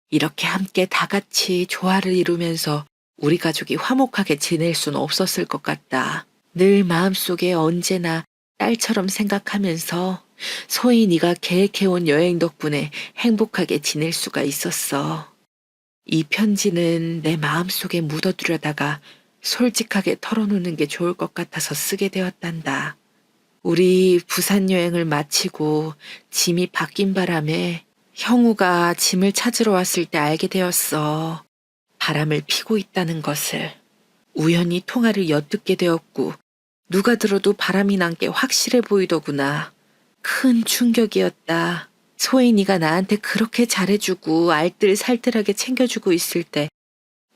이렇게 함께 다 같이 조화를 이루면서 우리 가족이 화목하게 지낼 수는 없었을 것 같다. 늘 마음속에 언제나 딸처럼 생각하면서 소희 네가 계획해온 여행 덕분에 행복하게 지낼 수가 있었어. 이 편지는 내 마음속에 묻어두려다가 솔직하게 털어놓는 게 좋을 것 같아서 쓰게 되었단다. 우리 부산 여행을 마치고 짐이 바뀐 바람에 형우가 짐을 찾으러 왔을 때 알게 되었어. 바람을 피고 있다는 것을. 우연히 통화를 엿듣게 되었고 누가 들어도 바람이 난 게 확실해 보이더구나. 큰 충격이었다. 소희 네가 나한테 그렇게 잘해주고 알뜰살뜰하게 챙겨주고 있을 때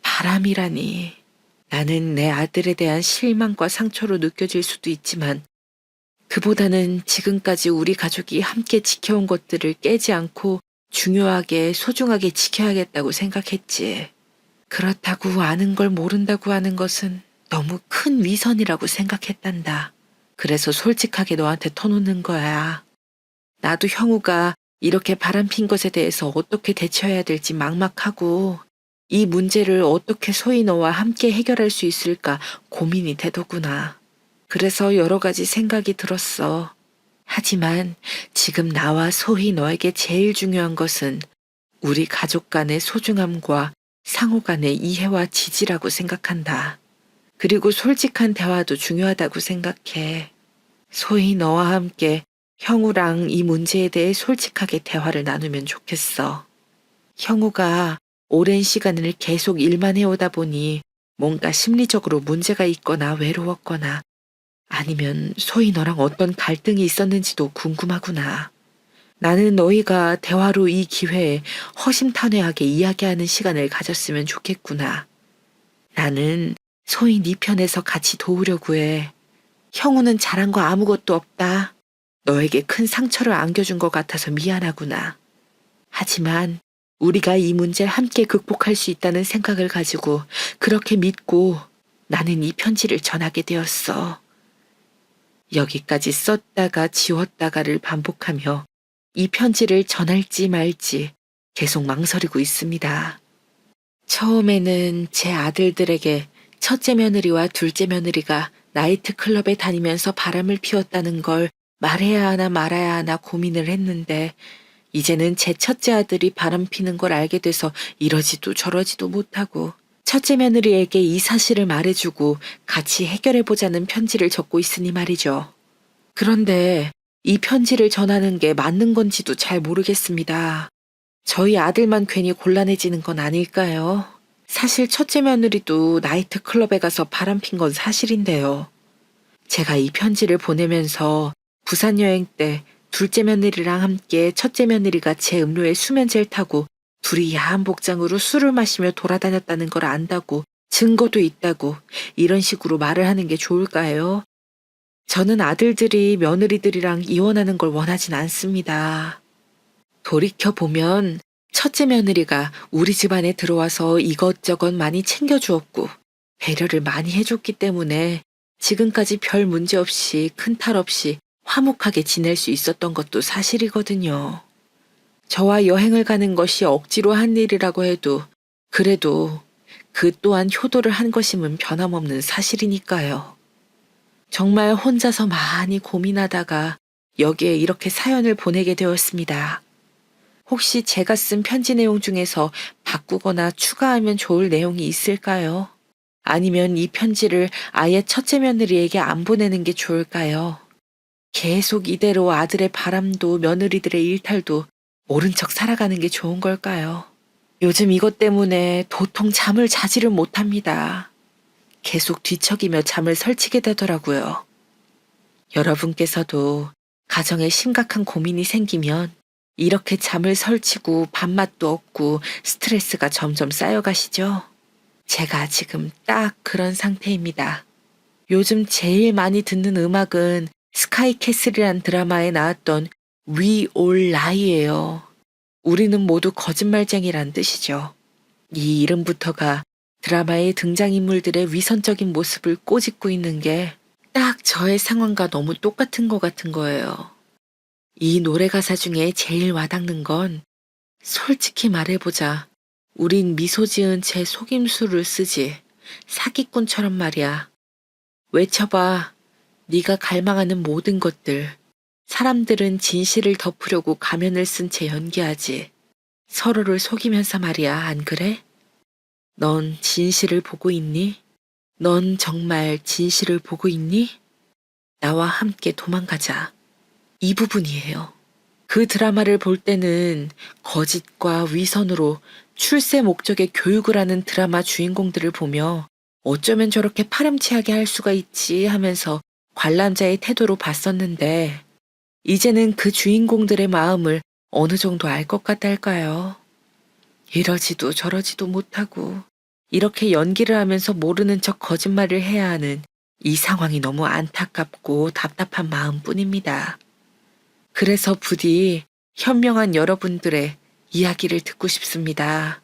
바람이라니. 나는 내 아들에 대한 실망과 상처로 느껴질 수도 있지만 그보다는 지금까지 우리 가족이 함께 지켜온 것들을 깨지 않고 중요하게 소중하게 지켜야겠다고 생각했지. 그렇다고 아는 걸 모른다고 하는 것은 너무 큰 위선이라고 생각했단다. 그래서 솔직하게 너한테 터놓는 거야. 나도 형우가 이렇게 바람핀 것에 대해서 어떻게 대처해야 될지 막막하고 이 문제를 어떻게 소희 너와 함께 해결할 수 있을까 고민이 되더구나. 그래서 여러 가지 생각이 들었어. 하지만 지금 나와 소희 너에게 제일 중요한 것은 우리 가족 간의 소중함과 상호 간의 이해와 지지라고 생각한다. 그리고 솔직한 대화도 중요하다고 생각해. 소희 너와 함께 형우랑 이 문제에 대해 솔직하게 대화를 나누면 좋겠어. 형우가 오랜 시간을 계속 일만 해오다 보니 뭔가 심리적으로 문제가 있거나 외로웠거나 아니면 소희 너랑 어떤 갈등이 있었는지도 궁금하구나. 나는 너희가 대화로 이 기회에 허심탄회하게 이야기하는 시간을 가졌으면 좋겠구나. 나는 소희 네 편에서 같이 도우려고 해. 형우는 잘한 거 아무것도 없다. 너에게 큰 상처를 안겨준 것 같아서 미안하구나. 하지만 우리가 이 문제를 함께 극복할 수 있다는 생각을 가지고 그렇게 믿고 나는 이 편지를 전하게 되었어. 여기까지 썼다가 지웠다가를 반복하며 이 편지를 전할지 말지 계속 망설이고 있습니다. 처음에는 제 아들들에게 첫째 며느리와 둘째 며느리가 나이트클럽에 다니면서 바람을 피웠다는 걸 말해야 하나 말아야 하나 고민을 했는데 이제는 제 첫째 아들이 바람 피는 걸 알게 돼서 이러지도 저러지도 못하고 첫째 며느리에게 이 사실을 말해주고 같이 해결해보자는 편지를 적고 있으니 말이죠. 그런데 이 편지를 전하는 게 맞는 건지도 잘 모르겠습니다. 저희 아들만 괜히 곤란해지는 건 아닐까요? 사실 첫째 며느리도 나이트클럽에 가서 바람핀 건 사실인데요. 제가 이 편지를 보내면서 부산 여행 때 둘째 며느리랑 함께 첫째 며느리가 제 음료에 수면제를 타고 둘이 야한 복장으로 술을 마시며 돌아다녔다는 걸 안다고 증거도 있다고 이런 식으로 말을 하는 게 좋을까요? 저는 아들들이 며느리들이랑 이혼하는 걸 원하진 않습니다. 돌이켜보면 첫째 며느리가 우리 집안에 들어와서 이것저것 많이 챙겨주었고 배려를 많이 해줬기 때문에 지금까지 별 문제 없이 큰 탈 없이 화목하게 지낼 수 있었던 것도 사실이거든요. 저와 여행을 가는 것이 억지로 한 일이라고 해도 그래도 그 또한 효도를 한 것임은 변함없는 사실이니까요. 정말 혼자서 많이 고민하다가 여기에 이렇게 사연을 보내게 되었습니다. 혹시 제가 쓴 편지 내용 중에서 바꾸거나 추가하면 좋을 내용이 있을까요? 아니면 이 편지를 아예 첫째 며느리에게 안 보내는 게 좋을까요? 계속 이대로 아들의 바람도 며느리들의 일탈도 모른 척 살아가는 게 좋은 걸까요? 요즘 이것 때문에 도통 잠을 자지를 못합니다. 계속 뒤척이며 잠을 설치게 되더라고요. 여러분께서도 가정에 심각한 고민이 생기면 이렇게 잠을 설치고 밥맛도 없고 스트레스가 점점 쌓여가시죠? 제가 지금 딱 그런 상태입니다. 요즘 제일 많이 듣는 음악은 스카이캐슬이란 드라마에 나왔던 We All Lie예요. 우리는 모두 거짓말쟁이란 뜻이죠. 이 이름부터가 드라마의 등장인물들의 위선적인 모습을 꼬집고 있는 게 딱 저의 상황과 너무 똑같은 것 같은 거예요. 이 노래 가사 중에 제일 와닿는 건 솔직히 말해보자. 우린 미소 지은 채 속임수를 쓰지. 사기꾼처럼 말이야. 외쳐봐. 네가 갈망하는 모든 것들. 사람들은 진실을 덮으려고 가면을 쓴 채 연기하지. 서로를 속이면서 말이야. 안 그래? 넌 진실을 보고 있니? 넌 정말 진실을 보고 있니? 나와 함께 도망가자. 이 부분이에요. 그 드라마를 볼 때는 거짓과 위선으로 출세 목적의 교육을 하는 드라마 주인공들을 보며 어쩌면 저렇게 파렴치하게 할 수가 있지 하면서 관람자의 태도로 봤었는데 이제는 그 주인공들의 마음을 어느 정도 알 것 같달까요? 이러지도 저러지도 못하고 이렇게 연기를 하면서 모르는 척 거짓말을 해야 하는 이 상황이 너무 안타깝고 답답한 마음뿐입니다. 그래서 부디 현명한 여러분들의 이야기를 듣고 싶습니다.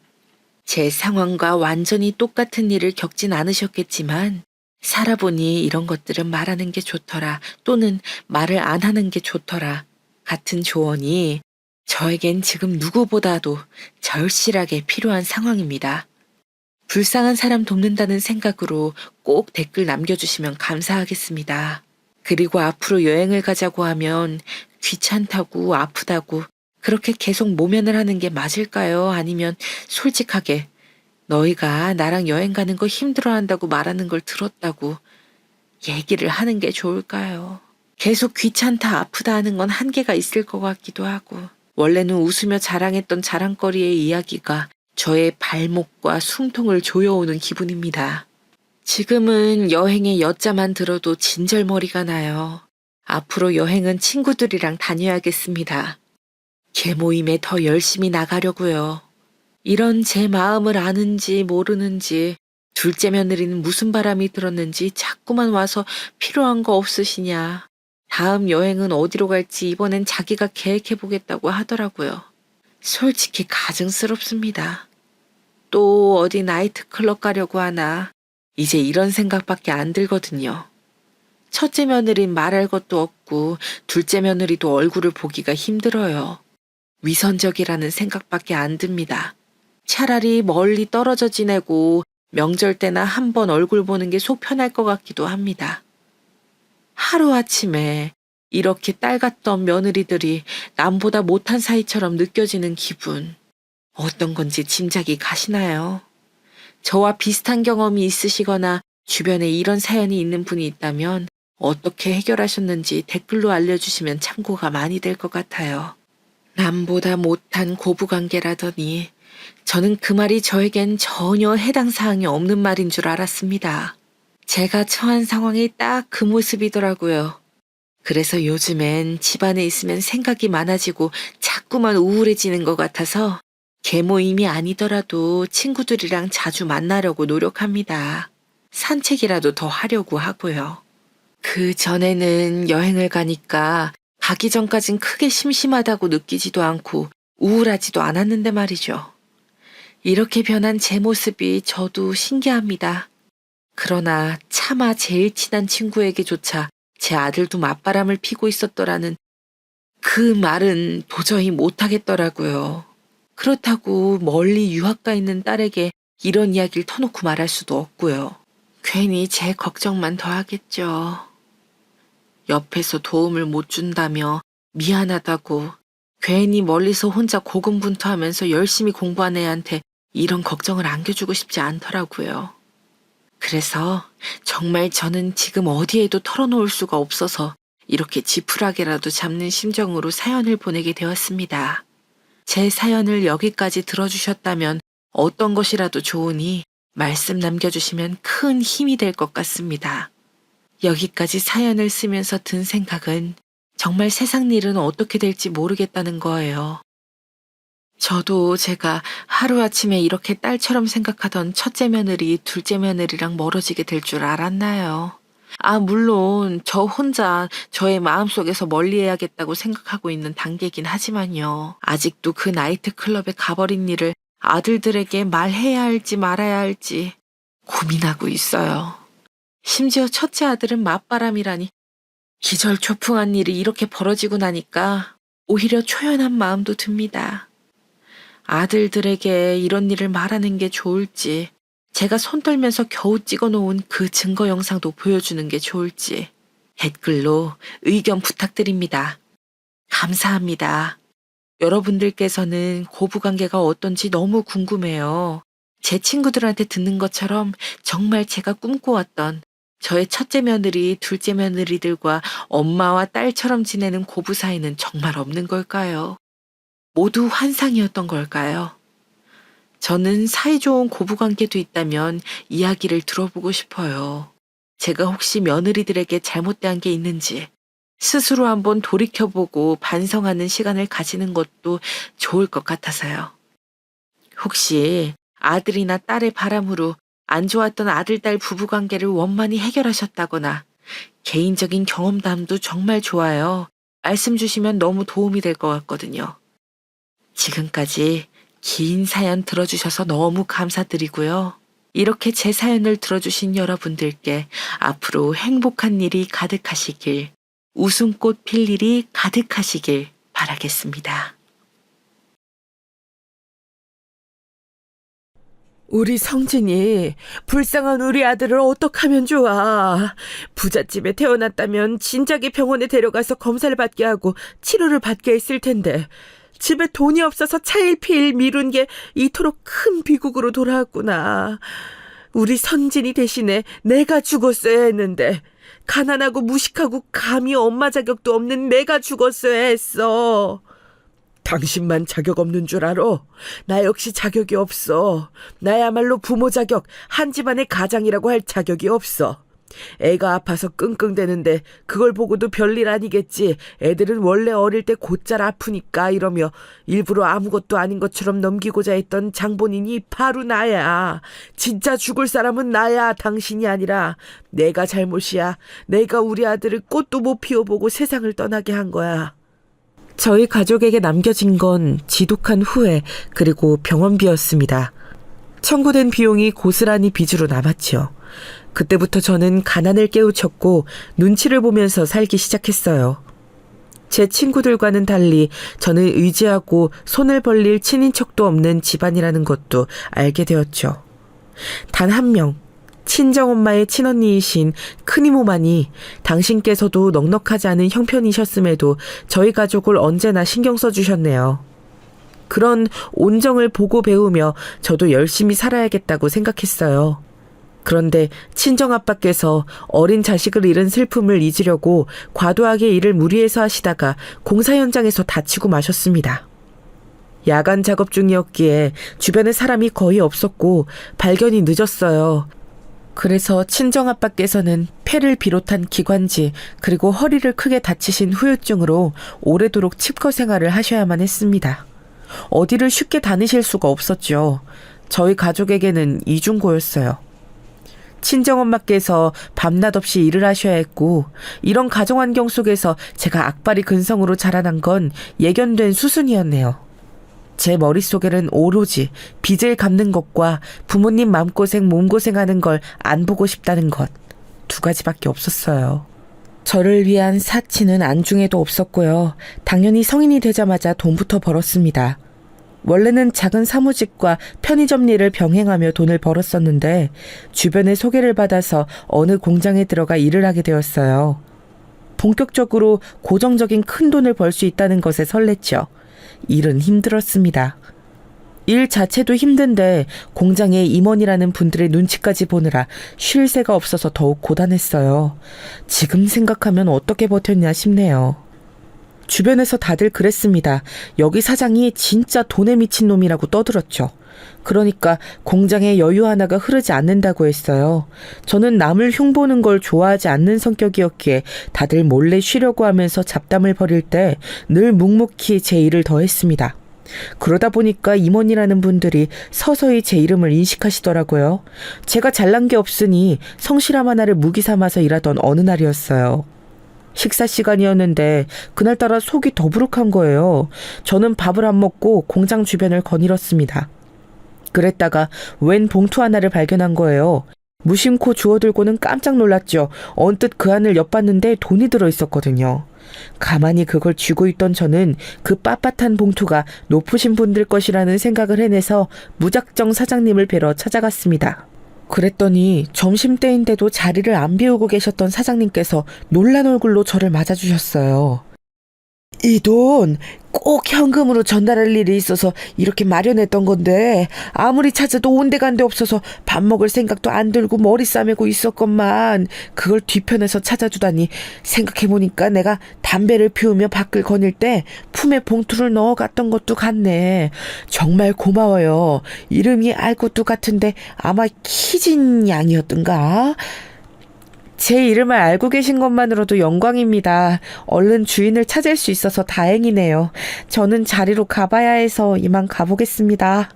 제 상황과 완전히 똑같은 일을 겪진 않으셨겠지만 살아보니 이런 것들은 말하는 게 좋더라 또는 말을 안 하는 게 좋더라 같은 조언이 저에겐 지금 누구보다도 절실하게 필요한 상황입니다. 불쌍한 사람 돕는다는 생각으로 꼭 댓글 남겨주시면 감사하겠습니다. 그리고 앞으로 여행을 가자고 하면 귀찮다고 아프다고 그렇게 계속 모면을 하는 게 맞을까요? 아니면 솔직하게 너희가 나랑 여행 가는 거 힘들어한다고 말하는 걸 들었다고 얘기를 하는 게 좋을까요? 계속 귀찮다 아프다 하는 건 한계가 있을 것 같기도 하고 원래는 웃으며 자랑했던 자랑거리의 이야기가 저의 발목과 숨통을 조여오는 기분입니다. 지금은 여행의 여자만 들어도 진절머리가 나요. 앞으로 여행은 친구들이랑 다녀야겠습니다. 개모임에 더 열심히 나가려고요. 이런 제 마음을 아는지 모르는지 둘째 며느리는 무슨 바람이 들었는지 자꾸만 와서 필요한 거 없으시냐. 다음 여행은 어디로 갈지 이번엔 자기가 계획해보겠다고 하더라고요. 솔직히 가증스럽습니다. 또 어디 나이트클럽 가려고 하나. 이제 이런 생각밖에 안 들거든요. 첫째 며느린 말할 것도 없고 둘째 며느리도 얼굴을 보기가 힘들어요. 위선적이라는 생각밖에 안 듭니다. 차라리 멀리 떨어져 지내고 명절 때나 한 번 얼굴 보는 게 속 편할 것 같기도 합니다. 하루아침에 이렇게 딸 같던 며느리들이 남보다 못한 사이처럼 느껴지는 기분. 어떤 건지 짐작이 가시나요? 저와 비슷한 경험이 있으시거나 주변에 이런 사연이 있는 분이 있다면 어떻게 해결하셨는지 댓글로 알려주시면 참고가 많이 될 것 같아요. 남보다 못한 고부관계라더니 저는 그 말이 저에겐 전혀 해당 사항이 없는 말인 줄 알았습니다. 제가 처한 상황이 딱 그 모습이더라고요. 그래서 요즘엔 집안에 있으면 생각이 많아지고 자꾸만 우울해지는 것 같아서 개모임이 아니더라도 친구들이랑 자주 만나려고 노력합니다. 산책이라도 더 하려고 하고요. 그 전에는 여행을 가니까 가기 전까진 크게 심심하다고 느끼지도 않고 우울하지도 않았는데 말이죠. 이렇게 변한 제 모습이 저도 신기합니다. 그러나 차마 제일 친한 친구에게조차 제 아들도 맞바람을 피고 있었더라는 그 말은 도저히 못하겠더라고요. 그렇다고 멀리 유학가 있는 딸에게 이런 이야기를 터놓고 말할 수도 없고요. 괜히 제 걱정만 더하겠죠. 옆에서 도움을 못 준다며 미안하다고 괜히 멀리서 혼자 고군분투하면서 열심히 공부한 애한테 이런 걱정을 안겨주고 싶지 않더라고요. 그래서 정말 저는 지금 어디에도 털어놓을 수가 없어서 이렇게 지푸라기라도 잡는 심정으로 사연을 보내게 되었습니다. 제 사연을 여기까지 들어주셨다면 어떤 것이라도 좋으니 말씀 남겨주시면 큰 힘이 될 것 같습니다. 여기까지 사연을 쓰면서 든 생각은 정말 세상 일은 어떻게 될지 모르겠다는 거예요. 저도 제가 하루아침에 이렇게 딸처럼 생각하던 첫째 며느리, 둘째 며느리랑 멀어지게 될 줄 알았나요? 물론 저 혼자 저의 마음속에서 멀리해야겠다고 생각하고 있는 단계이긴 하지만요. 아직도 그 나이트클럽에 가버린 일을 아들들에게 말해야 할지 말아야 할지 고민하고 있어요. 심지어 첫째 아들은 맞바람이라니 기절초풍한 일이 이렇게 벌어지고 나니까 오히려 초연한 마음도 듭니다. 아들들에게 이런 일을 말하는 게 좋을지, 제가 손 떨면서 겨우 찍어놓은 그 증거 영상도 보여주는 게 좋을지 댓글로 의견 부탁드립니다. 감사합니다. 여러분들께서는 고부관계가 어떤지 너무 궁금해요. 제 친구들한테 듣는 것처럼 정말 제가 꿈꿔왔던 저의 첫째 며느리, 둘째 며느리들과 엄마와 딸처럼 지내는 고부 사이는 정말 없는 걸까요? 모두 환상이었던 걸까요? 저는 사이좋은 고부관계도 있다면 이야기를 들어보고 싶어요. 제가 혹시 며느리들에게 잘못된 게 있는지 스스로 한번 돌이켜보고 반성하는 시간을 가지는 것도 좋을 것 같아서요. 혹시 아들이나 딸의 바람으로 안 좋았던 아들-딸 부부관계를 원만히 해결하셨다거나 개인적인 경험담도 정말 좋아요. 말씀 주시면 너무 도움이 될 것 같거든요. 지금까지 긴 사연 들어주셔서 너무 감사드리고요. 이렇게 제 사연을 들어주신 여러분들께 앞으로 행복한 일이 가득하시길, 웃음꽃 필 일이 가득하시길 바라겠습니다. 우리 성진이 불쌍한 우리 아들을 어떡하면 좋아. 부잣집에 태어났다면 진작에 병원에 데려가서 검사를 받게 하고 치료를 받게 했을 텐데 집에 돈이 없어서 차일피일 미룬 게 이토록 큰 비극으로 돌아왔구나. 우리 선진이 대신에 내가 죽었어야 했는데, 가난하고 무식하고 감히 엄마 자격도 없는 내가 죽었어야 했어. 당신만 자격 없는 줄 알아? 나 역시 자격이 없어. 나야말로 부모 자격, 한 집안의 가장이라고 할 자격이 없어. 애가 아파서 끙끙대는데 그걸 보고도 별일 아니겠지. 애들은 원래 어릴 때 곧잘 아프니까 이러며 일부러 아무것도 아닌 것처럼 넘기고자 했던 장본인이 바로 나야. 진짜 죽을 사람은 나야, 당신이 아니라. 내가 잘못이야. 내가 우리 아들을 꽃도 못 피워보고 세상을 떠나게 한 거야. 저희 가족에게 남겨진 건 지독한 후회 그리고 병원비였습니다. 청구된 비용이 고스란히 빚으로 남았죠. 그때부터 저는 가난을 깨우쳤고 눈치를 보면서 살기 시작했어요. 제 친구들과는 달리 저는 의지하고 손을 벌릴 친인척도 없는 집안이라는 것도 알게 되었죠. 단 한 명, 친정엄마의 친언니이신 큰이모만이 당신께서도 넉넉하지 않은 형편이셨음에도 저희 가족을 언제나 신경 써주셨네요. 그런 온정을 보고 배우며 저도 열심히 살아야겠다고 생각했어요. 그런데 친정아빠께서 어린 자식을 잃은 슬픔을 잊으려고 과도하게 일을 무리해서 하시다가 공사 현장에서 다치고 마셨습니다. 야간 작업 중이었기에 주변에 사람이 거의 없었고 발견이 늦었어요. 그래서 친정아빠께서는 폐를 비롯한 기관지 그리고 허리를 크게 다치신 후유증으로 오래도록 칩거 생활을 하셔야만 했습니다. 어디를 쉽게 다니실 수가 없었죠. 저희 가족에게는 이중고였어요. 친정엄마께서 밤낮 없이 일을 하셔야 했고, 이런 가정환경 속에서 제가 악바리 근성으로 자라난 건 예견된 수순이었네요. 제 머릿속에는 오로지 빚을 갚는 것과 부모님 마음고생 몸고생하는 걸 안 보고 싶다는 것, 두 가지밖에 없었어요. 저를 위한 사치는 안중에도 없었고요. 당연히 성인이 되자마자 돈부터 벌었습니다. 원래는 작은 사무직과 편의점 일을 병행하며 돈을 벌었었는데 주변의 소개를 받아서 어느 공장에 들어가 일을 하게 되었어요. 본격적으로 고정적인 큰 돈을 벌 수 있다는 것에 설렜죠. 일은 힘들었습니다. 일 자체도 힘든데 공장의 임원이라는 분들의 눈치까지 보느라 쉴 새가 없어서 더욱 고단했어요. 지금 생각하면 어떻게 버텼냐 싶네요. 주변에서 다들 그랬습니다. 여기 사장이 진짜 돈에 미친 놈이라고 떠들었죠. 그러니까 공장에 여유 하나가 흐르지 않는다고 했어요. 저는 남을 흉보는 걸 좋아하지 않는 성격이었기에 다들 몰래 쉬려고 하면서 잡담을 벌일 때 늘 묵묵히 제 일을 더 했습니다. 그러다 보니까 임원이라는 분들이 서서히 제 이름을 인식하시더라고요. 제가 잘난 게 없으니 성실함 하나를 무기 삼아서 일하던 어느 날이었어요. 식사 시간이었는데 그날따라 속이 더부룩한 거예요. 저는 밥을 안 먹고 공장 주변을 거닐었습니다. 그랬다가 웬 봉투 하나를 발견한 거예요. 무심코 주워들고는 깜짝 놀랐죠. 언뜻 그 안을 엿봤는데 돈이 들어있었거든요. 가만히 그걸 쥐고 있던 저는 그 빳빳한 봉투가 높으신 분들 것이라는 생각을 해내서 무작정 사장님을 뵈러 찾아갔습니다. 그랬더니 점심때인데도 자리를 안 비우고 계셨던 사장님께서 놀란 얼굴로 저를 맞아주셨어요. 이 돈 꼭 현금으로 전달할 일이 있어서 이렇게 마련했던 건데 아무리 찾아도 온데간데 없어서 밥 먹을 생각도 안 들고 머리 싸매고 있었건만 그걸 뒤편에서 찾아주다니 생각해보니까 내가 담배를 피우며 밖을 거닐 때 품에 봉투를 넣어갔던 것도 같네. 정말 고마워요. 이름이 알 것도 같은데 아마 키진 양이었던가? 제 이름을 알고 계신 것만으로도 영광입니다. 얼른 주인을 찾을 수 있어서 다행이네요. 저는 자리로 가봐야 해서 이만 가보겠습니다.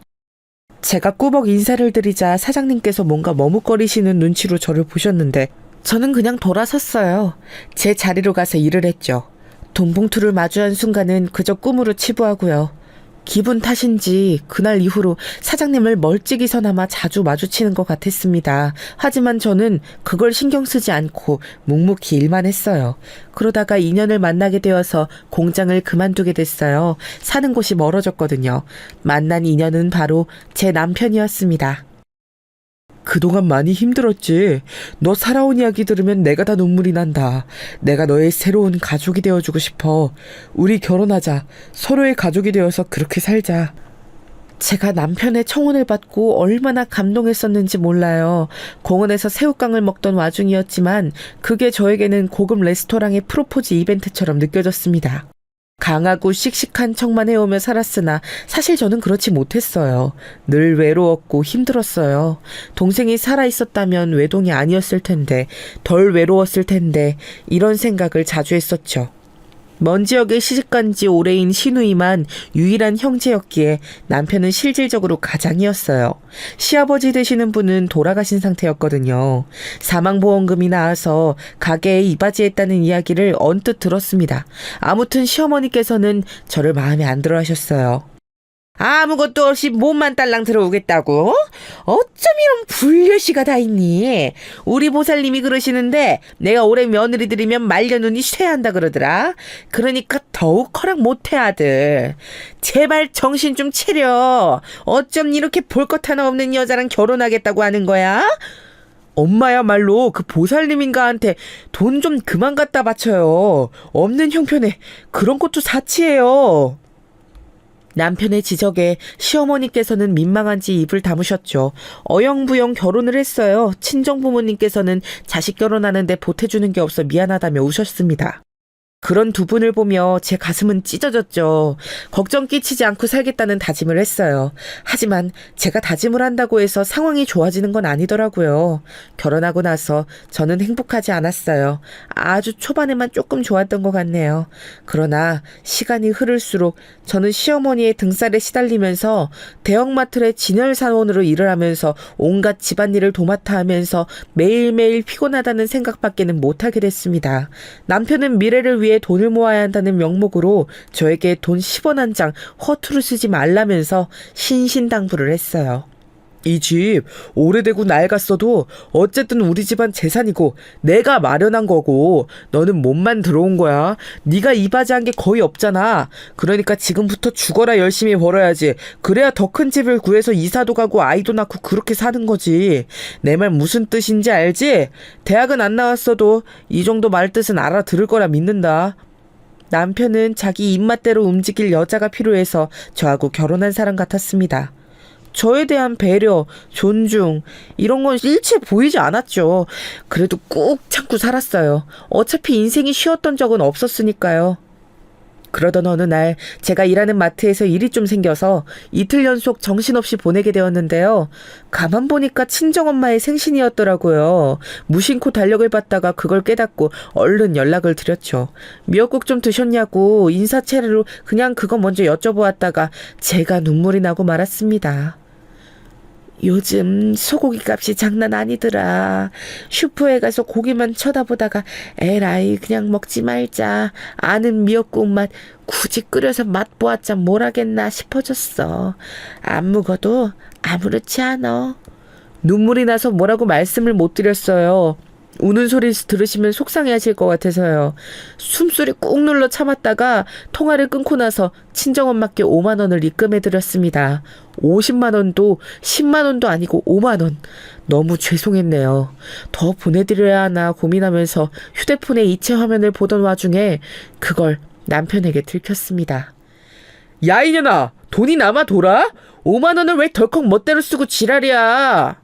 제가 꾸벅 인사를 드리자 사장님께서 뭔가 머뭇거리시는 눈치로 저를 보셨는데 저는 그냥 돌아섰어요. 제 자리로 가서 일을 했죠. 돈 봉투를 마주한 순간은 그저 꿈으로 치부하고요. 기분 탓인지 그날 이후로 사장님을 멀찍이서나마 자주 마주치는 것 같았습니다. 하지만 저는 그걸 신경 쓰지 않고 묵묵히 일만 했어요. 그러다가 인연을 만나게 되어서 공장을 그만두게 됐어요. 사는 곳이 멀어졌거든요. 만난 인연은 바로 제 남편이었습니다. 그동안 많이 힘들었지. 너 살아온 이야기 들으면 내가 다 눈물이 난다. 내가 너의 새로운 가족이 되어주고 싶어. 우리 결혼하자. 서로의 가족이 되어서 그렇게 살자. 제가 남편의 청혼을 받고 얼마나 감동했었는지 몰라요. 공원에서 새우깡을 먹던 와중이었지만 그게 저에게는 고급 레스토랑의 프로포즈 이벤트처럼 느껴졌습니다. 강하고 씩씩한 척만 해오며 살았으나 사실 저는 그렇지 못했어요. 늘 외로웠고 힘들었어요. 동생이 살아있었다면 외동이 아니었을 텐데, 덜 외로웠을 텐데 이런 생각을 자주 했었죠. 먼 지역에 시집간 지 오래인 시누이만 유일한 형제였기에 남편은 실질적으로 가장이었어요. 시아버지 되시는 분은 돌아가신 상태였거든요. 사망보험금이 나와서 가게에 이바지했다는 이야기를 언뜻 들었습니다. 아무튼 시어머니께서는 저를 마음에 안 들어 하셨어요. 아무것도 없이 몸만 딸랑 들어오겠다고? 어쩜 이런 불려시가 다 있니? 우리 보살님이 그러시는데 내가 올해 며느리들이면 말려눈이 쇠한다 그러더라. 그러니까 더욱 허락 못해 아들. 제발 정신 좀 차려. 어쩜 이렇게 볼 것 하나 없는 여자랑 결혼하겠다고 하는 거야? 엄마야말로 그 보살님인가한테 돈 좀 그만 갖다 바쳐요. 없는 형편에 그런 것도 사치예요. 남편의 지적에 시어머니께서는 민망한지 입을 다무셨죠. 어영부영 결혼을 했어요. 친정부모님께서는 자식 결혼하는데 보태주는 게 없어 미안하다며 우셨습니다. 그런 두 분을 보며 제 가슴은 찢어졌죠. 걱정 끼치지 않고 살겠다는 다짐을 했어요. 하지만 제가 다짐을 한다고 해서 상황이 좋아지는 건 아니더라고요. 결혼하고 나서 저는 행복하지 않았어요. 아주 초반에만 조금 좋았던 것 같네요. 그러나 시간이 흐를수록 저는 시어머니의 등살에 시달리면서 대형마트의 진열사원으로 일을 하면서 온갖 집안일을 도맡아 하면서 매일매일 피곤하다는 생각밖에는 못하게 됐습니다. 남편은 미래를 위해 돈을 모아야 한다는 명목으로 저에게 돈 10원 한 장 허투루 쓰지 말라면서 신신당부를 했어요. 이 집 오래되고 낡았어도 어쨌든 우리 집안 재산이고 내가 마련한 거고 너는 몸만 들어온 거야. 네가 이바지한 게 거의 없잖아. 그러니까 지금부터 죽어라 열심히 벌어야지. 그래야 더 큰 집을 구해서 이사도 가고 아이도 낳고 그렇게 사는 거지. 내 말 무슨 뜻인지 알지? 대학은 안 나왔어도 이 정도 말 뜻은 알아들을 거라 믿는다. 남편은 자기 입맛대로 움직일 여자가 필요해서 저하고 결혼한 사람 같았습니다. 저에 대한 배려, 존중 이런 건 일체 보이지 않았죠. 그래도 꾹 참고 살았어요. 어차피 인생이 쉬었던 적은 없었으니까요. 그러던 어느 날 제가 일하는 마트에서 일이 좀 생겨서 이틀 연속 정신없이 보내게 되었는데요. 가만 보니까 친정엄마의 생신이었더라고요. 무심코 달력을 봤다가 그걸 깨닫고 얼른 연락을 드렸죠. 미역국 좀 드셨냐고 인사차례로 그냥 그거 먼저 여쭤보았다가 제가 눈물이 나고 말았습니다. 요즘 소고기 값이 장난 아니더라. 슈퍼에 가서 고기만 쳐다보다가 에라이 그냥 먹지 말자. 아는 미역국 맛 굳이 끓여서 맛보았자 뭘 하겠나 싶어졌어. 안 묵어도 아무렇지 않아. 눈물이 나서 뭐라고 말씀을 못 드렸어요. 우는 소리 들으시면 속상해하실 것 같아서요. 숨소리 꾹 눌러 참았다가 통화를 끊고 나서 친정엄마께 5만 원을 입금해드렸습니다. 50만 원도 10만 원도 아니고 5만 원. 너무 죄송했네요. 더 보내드려야 하나 고민하면서 휴대폰의 이체 화면을 보던 와중에 그걸 남편에게 들켰습니다. 야 이년아, 돈이 남아 돌아? 5만 원을 왜 덜컥 멋대로 쓰고 지랄이야.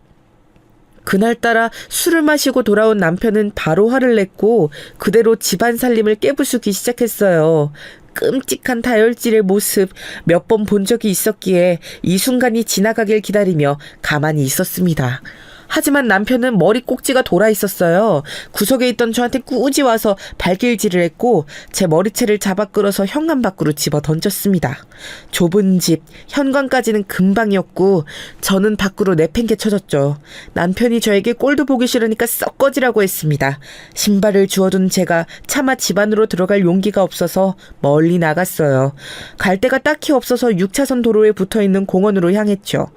그날따라 술을 마시고 돌아온 남편은 바로 화를 냈고 그대로 집안 살림을 깨부수기 시작했어요. 끔찍한 다혈질의 모습 몇 번 본 적이 있었기에 이 순간이 지나가길 기다리며 가만히 있었습니다. 하지만 남편은 머리 꼭지가 돌아 있었어요. 구석에 있던 저한테 꾸지 와서 발길질을 했고 제 머리채를 잡아 끌어서 현관 밖으로 집어 던졌습니다. 좁은 집, 현관까지는 금방이었고 저는 밖으로 내팽개쳐졌죠. 남편이 저에게 꼴도 보기 싫으니까 썩 꺼지라고 했습니다. 신발을 주워둔 제가 차마 집 안으로 들어갈 용기가 없어서 멀리 나갔어요. 갈 데가 딱히 없어서 6차선 도로에 붙어있는 공원으로 향했죠.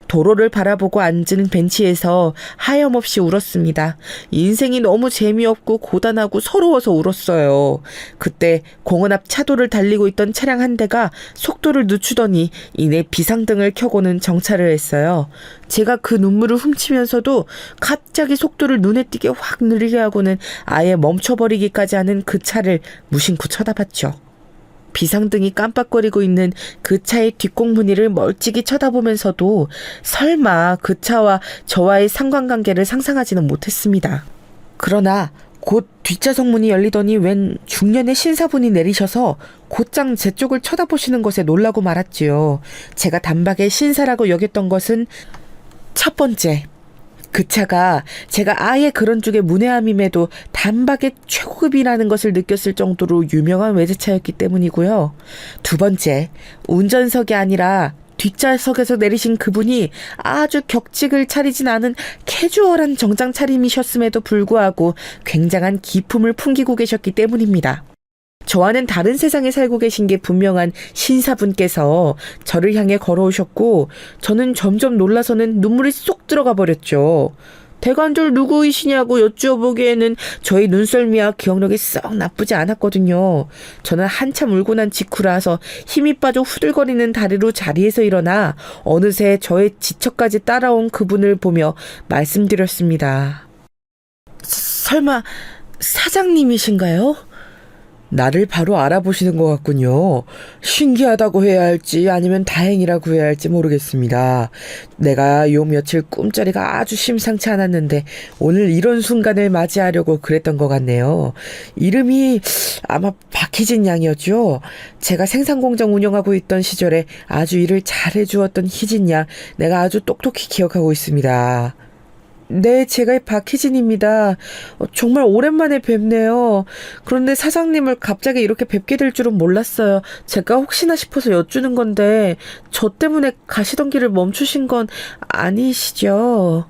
도로를 바라보고 앉은 벤치에서 하염없이 울었습니다. 인생이 너무 재미없고 고단하고 서러워서 울었어요. 그때 공원 앞 차도를 달리고 있던 차량 한 대가 속도를 늦추더니 이내 비상등을 켜고는 정차를 했어요. 제가 그 눈물을 훔치면서도 갑자기 속도를 눈에 띄게 확 느리게 하고는 아예 멈춰버리기까지 하는 그 차를 무심코 쳐다봤죠. 비상등이 깜빡거리고 있는 그 차의 뒷공무니를 멀찍이 쳐다보면서도 설마 그 차와 저와의 상관관계를 상상하지는 못했습니다. 그러나 곧 뒷좌석 문이 열리더니 웬 중년의 신사분이 내리셔서 곧장 제 쪽을 쳐다보시는 것에 놀라고 말았지요. 제가 단박에 신사라고 여겼던 것은 첫 번째, 그 차가 제가 아예 그런 쪽의 문외함임에도 단박에 최고급이라는 것을 느꼈을 정도로 유명한 외제차였기 때문이고요. 두 번째, 운전석이 아니라 뒷좌석에서 내리신 그분이 아주 격직을 차리진 않은 캐주얼한 정장 차림이셨음에도 불구하고 굉장한 기품을 풍기고 계셨기 때문입니다. 저와는 다른 세상에 살고 계신 게 분명한 신사분께서 저를 향해 걸어오셨고 저는 점점 놀라서는 눈물이 쏙 들어가 버렸죠. 대관절 누구이시냐고 여쭈어보기에는 저희 눈썰미와 기억력이 썩 나쁘지 않았거든요. 저는 한참 울고 난 직후라서 힘이 빠져 후들거리는 다리로 자리에서 일어나 어느새 저의 지척까지 따라온 그분을 보며 말씀드렸습니다. 설마 사장님이신가요? 나를 바로 알아보시는 것 같군요. 신기하다고 해야 할지 아니면 다행이라고 해야 할지 모르겠습니다. 내가 요 며칠 꿈자리가 아주 심상치 않았는데 오늘 이런 순간을 맞이하려고 그랬던 것 같네요. 이름이 아마 박희진 양이었죠. 제가 생산공장 운영하고 있던 시절에 아주 일을 잘해주었던 희진 양, 내가 아주 똑똑히 기억하고 있습니다. 네, 제가 박희진입니다. 정말 오랜만에 뵙네요. 그런데 사장님을 갑자기 이렇게 뵙게 될 줄은 몰랐어요. 제가 혹시나 싶어서 여쭈는 건데 저 때문에 가시던 길을 멈추신 건 아니시죠?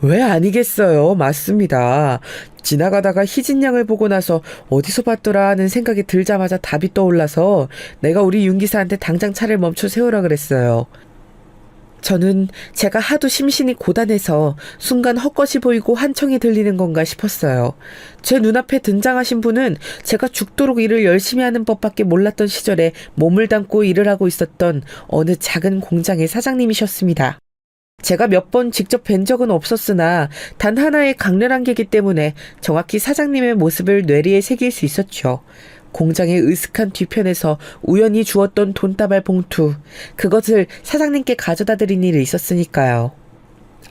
왜 아니겠어요. 맞습니다. 지나가다가 희진 양을 보고 나서 어디서 봤더라 하는 생각이 들자마자 답이 떠올라서 내가 우리 윤 기사한테 당장 차를 멈춰 세우라 그랬어요. 저는 제가 하도 심신이 고단해서 순간 헛것이 보이고 환청이 들리는 건가 싶었어요. 제 눈앞에 등장하신 분은 제가 죽도록 일을 열심히 하는 법밖에 몰랐던 시절에 몸을 담고 일을 하고 있었던 어느 작은 공장의 사장님이셨습니다. 제가 몇 번 직접 뵌 적은 없었으나 단 하나의 강렬한 계기 때문에 정확히 사장님의 모습을 뇌리에 새길 수 있었죠. 공장의 으슥한 뒤편에서 우연히 주었던 돈다발 봉투, 그것을 사장님께 가져다 드린 일이 있었으니까요.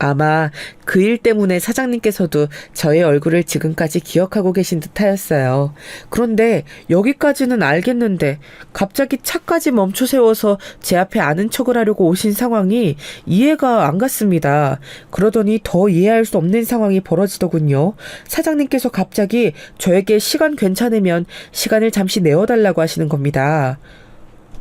아마 그 일 때문에 사장님께서도 저의 얼굴을 지금까지 기억하고 계신 듯하였어요. 그런데 여기까지는 알겠는데 갑자기 차까지 멈춰 세워서 제 앞에 아는 척을 하려고 오신 상황이 이해가 안 갔습니다. 그러더니 더 이해할 수 없는 상황이 벌어지더군요. 사장님께서 갑자기 저에게 시간 괜찮으면 시간을 잠시 내어달라고 하시는 겁니다.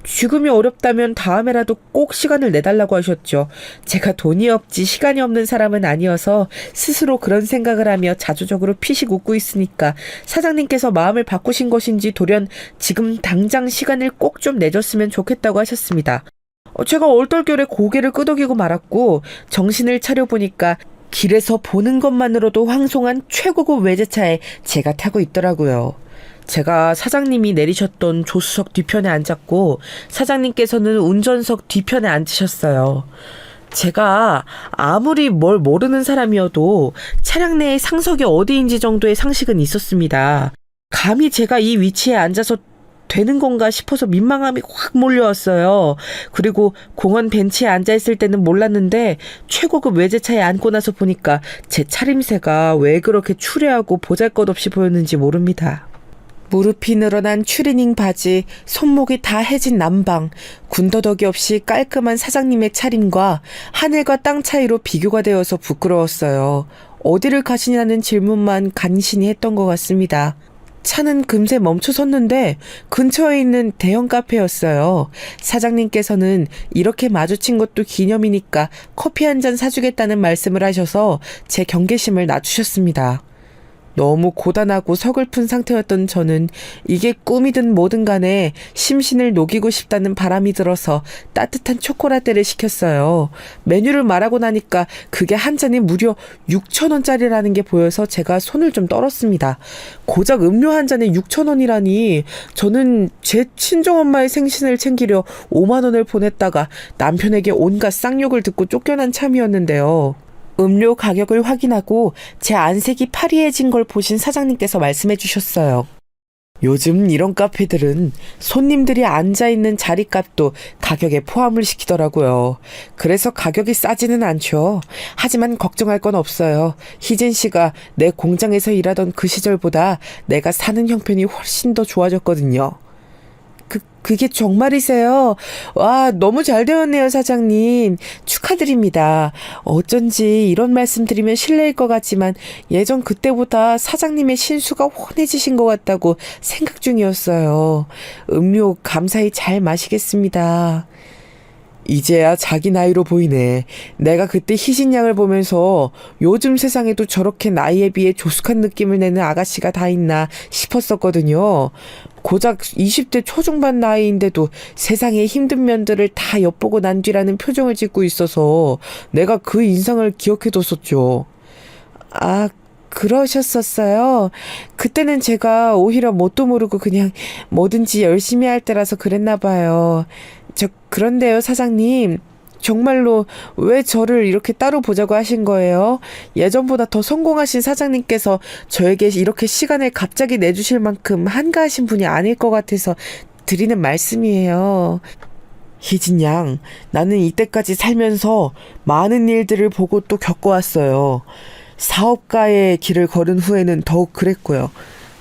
지금이 어렵다면 다음에라도 꼭 시간을 내달라고 하셨죠. 제가 돈이 없지 시간이 없는 사람은 아니어서 스스로 그런 생각을 하며 자주적으로 피식 웃고 있으니까 사장님께서 마음을 바꾸신 것인지 돌연 지금 당장 시간을 꼭 좀 내줬으면 좋겠다고 하셨습니다. 제가 얼떨결에 고개를 끄덕이고 말았고 정신을 차려보니까 길에서 보는 것만으로도 황송한 최고급 외제차에 제가 타고 있더라고요. 제가 사장님이 내리셨던 조수석 뒤편에 앉았고 사장님께서는 운전석 뒤편에 앉으셨어요. 제가 아무리 뭘 모르는 사람이어도 차량 내의 상석이 어디인지 정도의 상식은 있었습니다. 감히 제가 이 위치에 앉아서 되는 건가 싶어서 민망함이 확 몰려왔어요. 그리고 공원 벤치에 앉아있을 때는 몰랐는데 최고급 외제차에 앉고 나서 보니까 제 차림새가 왜 그렇게 추레하고 보잘것없이 보였는지 모릅니다. 무릎이 늘어난 추리닝 바지, 손목이 다 해진 남방, 군더더기 없이 깔끔한 사장님의 차림과 하늘과 땅 차이로 비교가 되어서 부끄러웠어요. 어디를 가시냐는 질문만 간신히 했던 것 같습니다. 차는 금세 멈춰 섰는데 근처에 있는 대형 카페였어요. 사장님께서는 이렇게 마주친 것도 기념이니까 커피 한 잔 사주겠다는 말씀을 하셔서 제 경계심을 낮추셨습니다. 너무 고단하고 서글픈 상태였던 저는 이게 꿈이든 뭐든 간에 심신을 녹이고 싶다는 바람이 들어서 따뜻한 초코라떼를 시켰어요. 메뉴를 말하고 나니까 그게 한 잔이 무려 6,000원짜리라는 게 보여서 제가 손을 좀 떨었습니다. 고작 음료 한 잔에 6,000원이라니 저는 제 친정엄마의 생신을 챙기려 5만 원을 보냈다가 남편에게 온갖 쌍욕을 듣고 쫓겨난 참이었는데요. 음료 가격을 확인하고 제 안색이 파리해진 걸 보신 사장님께서 말씀해 주셨어요. 요즘 이런 카페들은 손님들이 앉아있는 자리값도 가격에 포함을 시키더라고요. 그래서 가격이 싸지는 않죠. 하지만 걱정할 건 없어요. 희진 씨가 내 공장에서 일하던 그 시절보다 내가 사는 형편이 훨씬 더 좋아졌거든요. 그게 정말이세요? 와, 너무 잘 되었네요, 사장님. 축하드립니다. 어쩐지 이런 말씀 드리면 실례일 것 같지만 예전 그때보다 사장님의 신수가 훤해지신 것 같다고 생각 중이었어요. 음료 감사히 잘 마시겠습니다. 이제야 자기 나이로 보이네. 내가 그때 희진 양을 보면서 요즘 세상에도 저렇게 나이에 비해 조숙한 느낌을 내는 아가씨가 다 있나 싶었었거든요. 고작 20대 초중반 나이인데도 세상의 힘든 면들을 다 엿보고 난 뒤라는 표정을 짓고 있어서 내가 그 인상을 기억해뒀었죠. 아, 그러셨었어요. 그때는 제가 오히려 뭣도 모르고 그냥 뭐든지 열심히 할 때라서 그랬나 봐요. 그런데요, 사장님. 정말로 왜 저를 이렇게 따로 보자고 하신 거예요? 예전보다 더 성공하신 사장님께서 저에게 이렇게 시간을 갑자기 내주실 만큼 한가하신 분이 아닐 것 같아서 드리는 말씀이에요. 희진 양, 나는 이때까지 살면서 많은 일들을 보고 또 겪어왔어요. 사업가의 길을 걸은 후에는 더욱 그랬고요.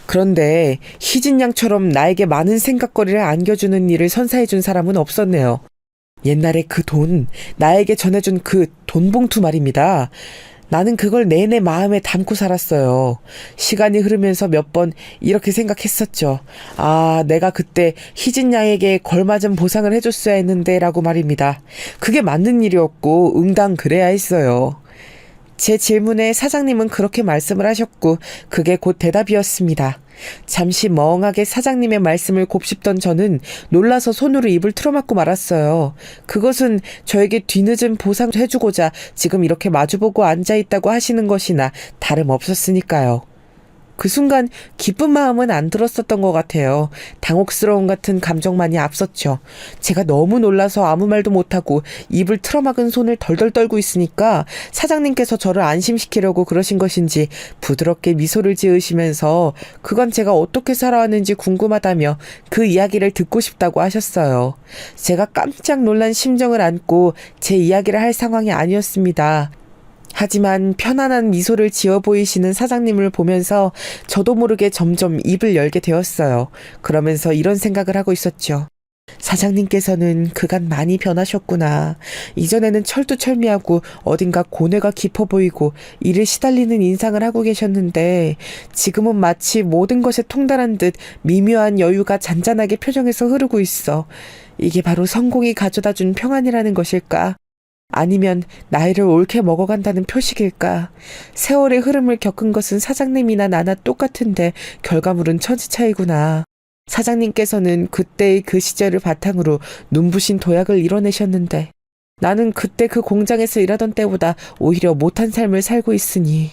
그런데 희진 양처럼 나에게 많은 생각거리를 안겨주는 일을 선사해준 사람은 없었네요. 옛날에 그 돈, 나에게 전해준 그 돈봉투 말입니다. 나는 그걸 내내 마음에 담고 살았어요. 시간이 흐르면서 몇 번 이렇게 생각했었죠. 아, 내가 그때 희진 양에게 걸맞은 보상을 해줬어야 했는데 라고 말입니다. 그게 맞는 일이었고 응당 그래야 했어요. 제 질문에 사장님은 그렇게 말씀을 하셨고 그게 곧 대답이었습니다. 잠시 멍하게 사장님의 말씀을 곱씹던 저는 놀라서 손으로 입을 틀어막고 말았어요. 그것은 저에게 뒤늦은 보상을 해주고자 지금 이렇게 마주보고 앉아있다고 하시는 것이나 다름없었으니까요. 그 순간 기쁜 마음은 안 들었었던 것 같아요. 당혹스러움 같은 감정만이 앞섰죠. 제가 너무 놀라서 아무 말도 못하고 입을 틀어막은 손을 덜덜 떨고 있으니까 사장님께서 저를 안심시키려고 그러신 것인지 부드럽게 미소를 지으시면서 그간 제가 어떻게 살아왔는지 궁금하다며 그 이야기를 듣고 싶다고 하셨어요. 제가 깜짝 놀란 심정을 안고 제 이야기를 할 상황이 아니었습니다. 하지만 편안한 미소를 지어 보이시는 사장님을 보면서 저도 모르게 점점 입을 열게 되었어요. 그러면서 이런 생각을 하고 있었죠. 사장님께서는 그간 많이 변하셨구나. 이전에는 철두철미하고 어딘가 고뇌가 깊어 보이고 일에 시달리는 인상을 하고 계셨는데 지금은 마치 모든 것에 통달한 듯 미묘한 여유가 잔잔하게 표정에서 흐르고 있어. 이게 바로 성공이 가져다준 평안이라는 것일까? 아니면 나이를 옳게 먹어간다는 표식일까? 세월의 흐름을 겪은 것은 사장님이나 나나 똑같은데 결과물은 천지 차이구나. 사장님께서는 그때의 그 시절을 바탕으로 눈부신 도약을 이뤄내셨는데 나는 그때 그 공장에서 일하던 때보다 오히려 못한 삶을 살고 있으니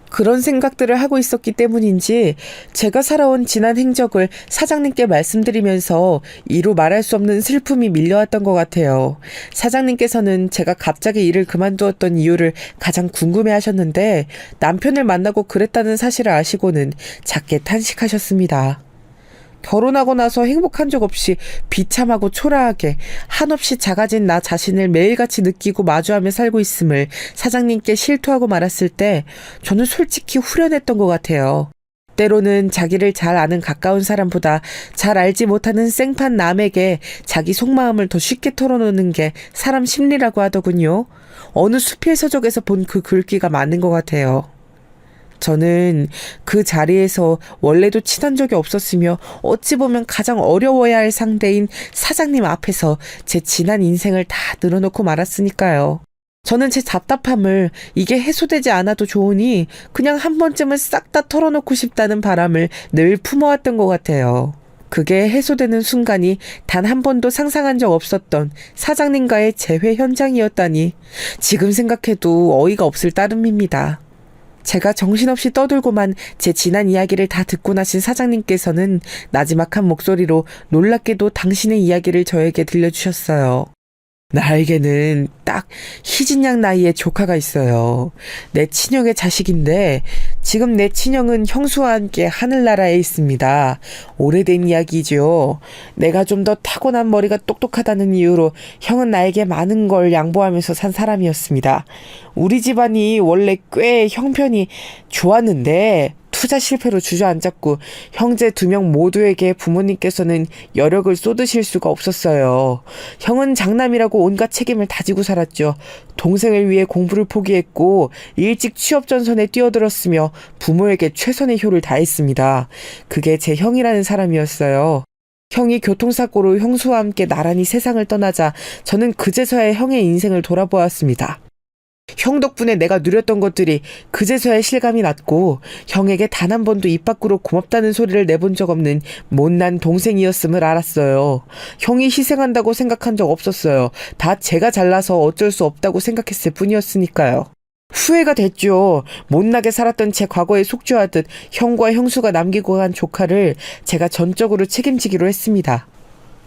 그런 생각들을 하고 있었기 때문인지 제가 살아온 지난 행적을 사장님께 말씀드리면서 이루 말할 수 없는 슬픔이 밀려왔던 것 같아요. 사장님께서는 제가 갑자기 일을 그만두었던 이유를 가장 궁금해하셨는데 남편을 만나고 그랬다는 사실을 아시고는 작게 탄식하셨습니다. 결혼하고 나서 행복한 적 없이 비참하고 초라하게 한없이 작아진 나 자신을 매일같이 느끼고 마주하며 살고 있음을 사장님께 실토하고 말았을 때 저는 솔직히 후련했던 것 같아요. 때로는 자기를 잘 아는 가까운 사람보다 잘 알지 못하는 생판 남에게 자기 속마음을 더 쉽게 털어놓는 게 사람 심리라고 하더군요. 어느 수필 서적에서 본 그 글귀가 맞는 것 같아요. 저는 그 자리에서 원래도 친한 적이 없었으며 어찌 보면 가장 어려워야 할 상대인 사장님 앞에서 제 지난 인생을 다 늘어놓고 말았으니까요. 저는 제 답답함을 이게 해소되지 않아도 좋으니 그냥 한 번쯤은 싹 다 털어놓고 싶다는 바람을 늘 품어왔던 것 같아요. 그게 해소되는 순간이 단 한 번도 상상한 적 없었던 사장님과의 재회 현장이었다니 지금 생각해도 어이가 없을 따름입니다. 제가 정신없이 떠들고만 제 지난 이야기를 다 듣고 나신 사장님께서는 나지막한 목소리로 놀랍게도 당신의 이야기를 저에게 들려주셨어요. 나에게는 딱 희진양 나이의 조카가 있어요. 내 친형의 자식인데 지금 내 친형은 형수와 함께 하늘나라에 있습니다. 오래된 이야기죠. 내가 좀 더 타고난 머리가 똑똑하다는 이유로 형은 나에게 많은 걸 양보하면서 산 사람이었습니다. 우리 집안이 원래 꽤 형편이 좋았는데 투자 실패로 주저앉았고 형제 2명 모두에게 부모님께서는 여력을 쏟으실 수가 없었어요. 형은 장남이라고 온갖 책임을 다지고 살았죠. 동생을 위해 공부를 포기했고 일찍 취업 전선에 뛰어들었으며 부모에게 최선의 효를 다했습니다. 그게 제 형이라는 사람이었어요. 형이 교통사고로 형수와 함께 나란히 세상을 떠나자 저는 그제서야 형의 인생을 돌아보았습니다. 형 덕분에 내가 누렸던 것들이 그제서야 실감이 났고 형에게 단 한 번도 입 밖으로 고맙다는 소리를 내본 적 없는 못난 동생이었음을 알았어요. 형이 희생한다고 생각한 적 없었어요. 다 제가 잘나서 어쩔 수 없다고 생각했을 뿐이었으니까요. 후회가 됐죠. 못나게 살았던 제 과거에 속죄하듯 형과 형수가 남기고 간 조카를 제가 전적으로 책임지기로 했습니다.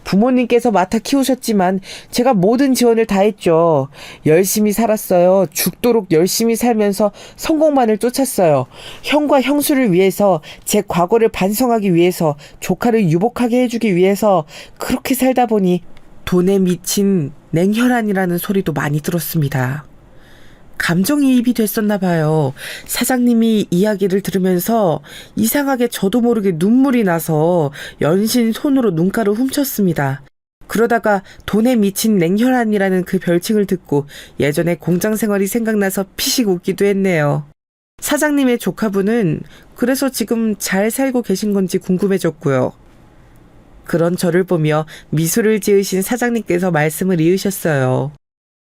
부모님께서 맡아 키우셨지만 제가 모든 지원을 다했죠. 열심히 살았어요. 죽도록 열심히 살면서 성공만을 쫓았어요. 형과 형수를 위해서, 제 과거를 반성하기 위해서, 조카를 유복하게 해주기 위해서 그렇게 살다 보니 돈에 미친 냉혈한이라는 소리도 많이 들었습니다. 감정이입이 됐었나 봐요. 사장님이 이야기를 들으면서 이상하게 저도 모르게 눈물이 나서 연신 손으로 눈가를 훔쳤습니다. 그러다가 돈에 미친 냉혈한이라는 그 별칭을 듣고 예전에 공장 생활이 생각나서 피식 웃기도 했네요. 사장님의 조카분은 그래서 지금 잘 살고 계신 건지 궁금해졌고요. 그런 저를 보며 미소를 지으신 사장님께서 말씀을 이으셨어요.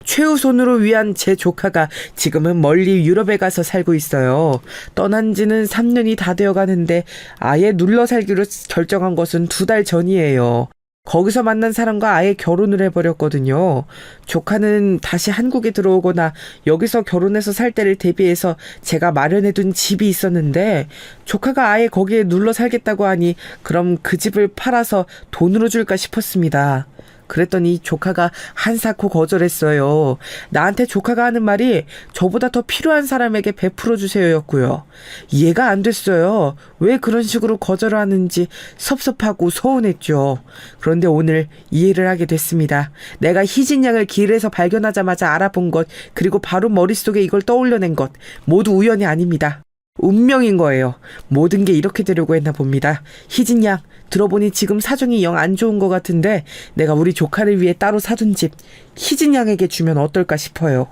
최우선으로 위한 제 조카가 지금은 멀리 유럽에 가서 살고 있어요. 떠난 지는 3년이 다 되어 가는데 아예 눌러 살기로 결정한 것은 2달 전이에요. 거기서 만난 사람과 아예 결혼을 해버렸거든요. 조카는 다시 한국에 들어오거나 여기서 결혼해서 살 때를 대비해서 제가 마련해둔 집이 있었는데 조카가 아예 거기에 눌러 살겠다고 하니 그럼 그 집을 팔아서 돈으로 줄까 싶었습니다. 그랬더니 조카가 한사코 거절했어요. 나한테 조카가 하는 말이 저보다 더 필요한 사람에게 베풀어 주세요였고요. 이해가 안 됐어요. 왜 그런 식으로 거절을 하는지 섭섭하고 서운했죠. 그런데 오늘 이해를 하게 됐습니다. 내가 희진 양을 길에서 발견하자마자 알아본 것, 그리고 바로 머릿속에 이걸 떠올려낸 것, 모두 우연이 아닙니다. 운명인 거예요. 모든 게 이렇게 되려고 했나 봅니다. 희진 양, 들어보니 지금 사정이 영 안 좋은 것 같은데 내가 우리 조카를 위해 따로 사둔 집 희진 양에게 주면 어떨까 싶어요.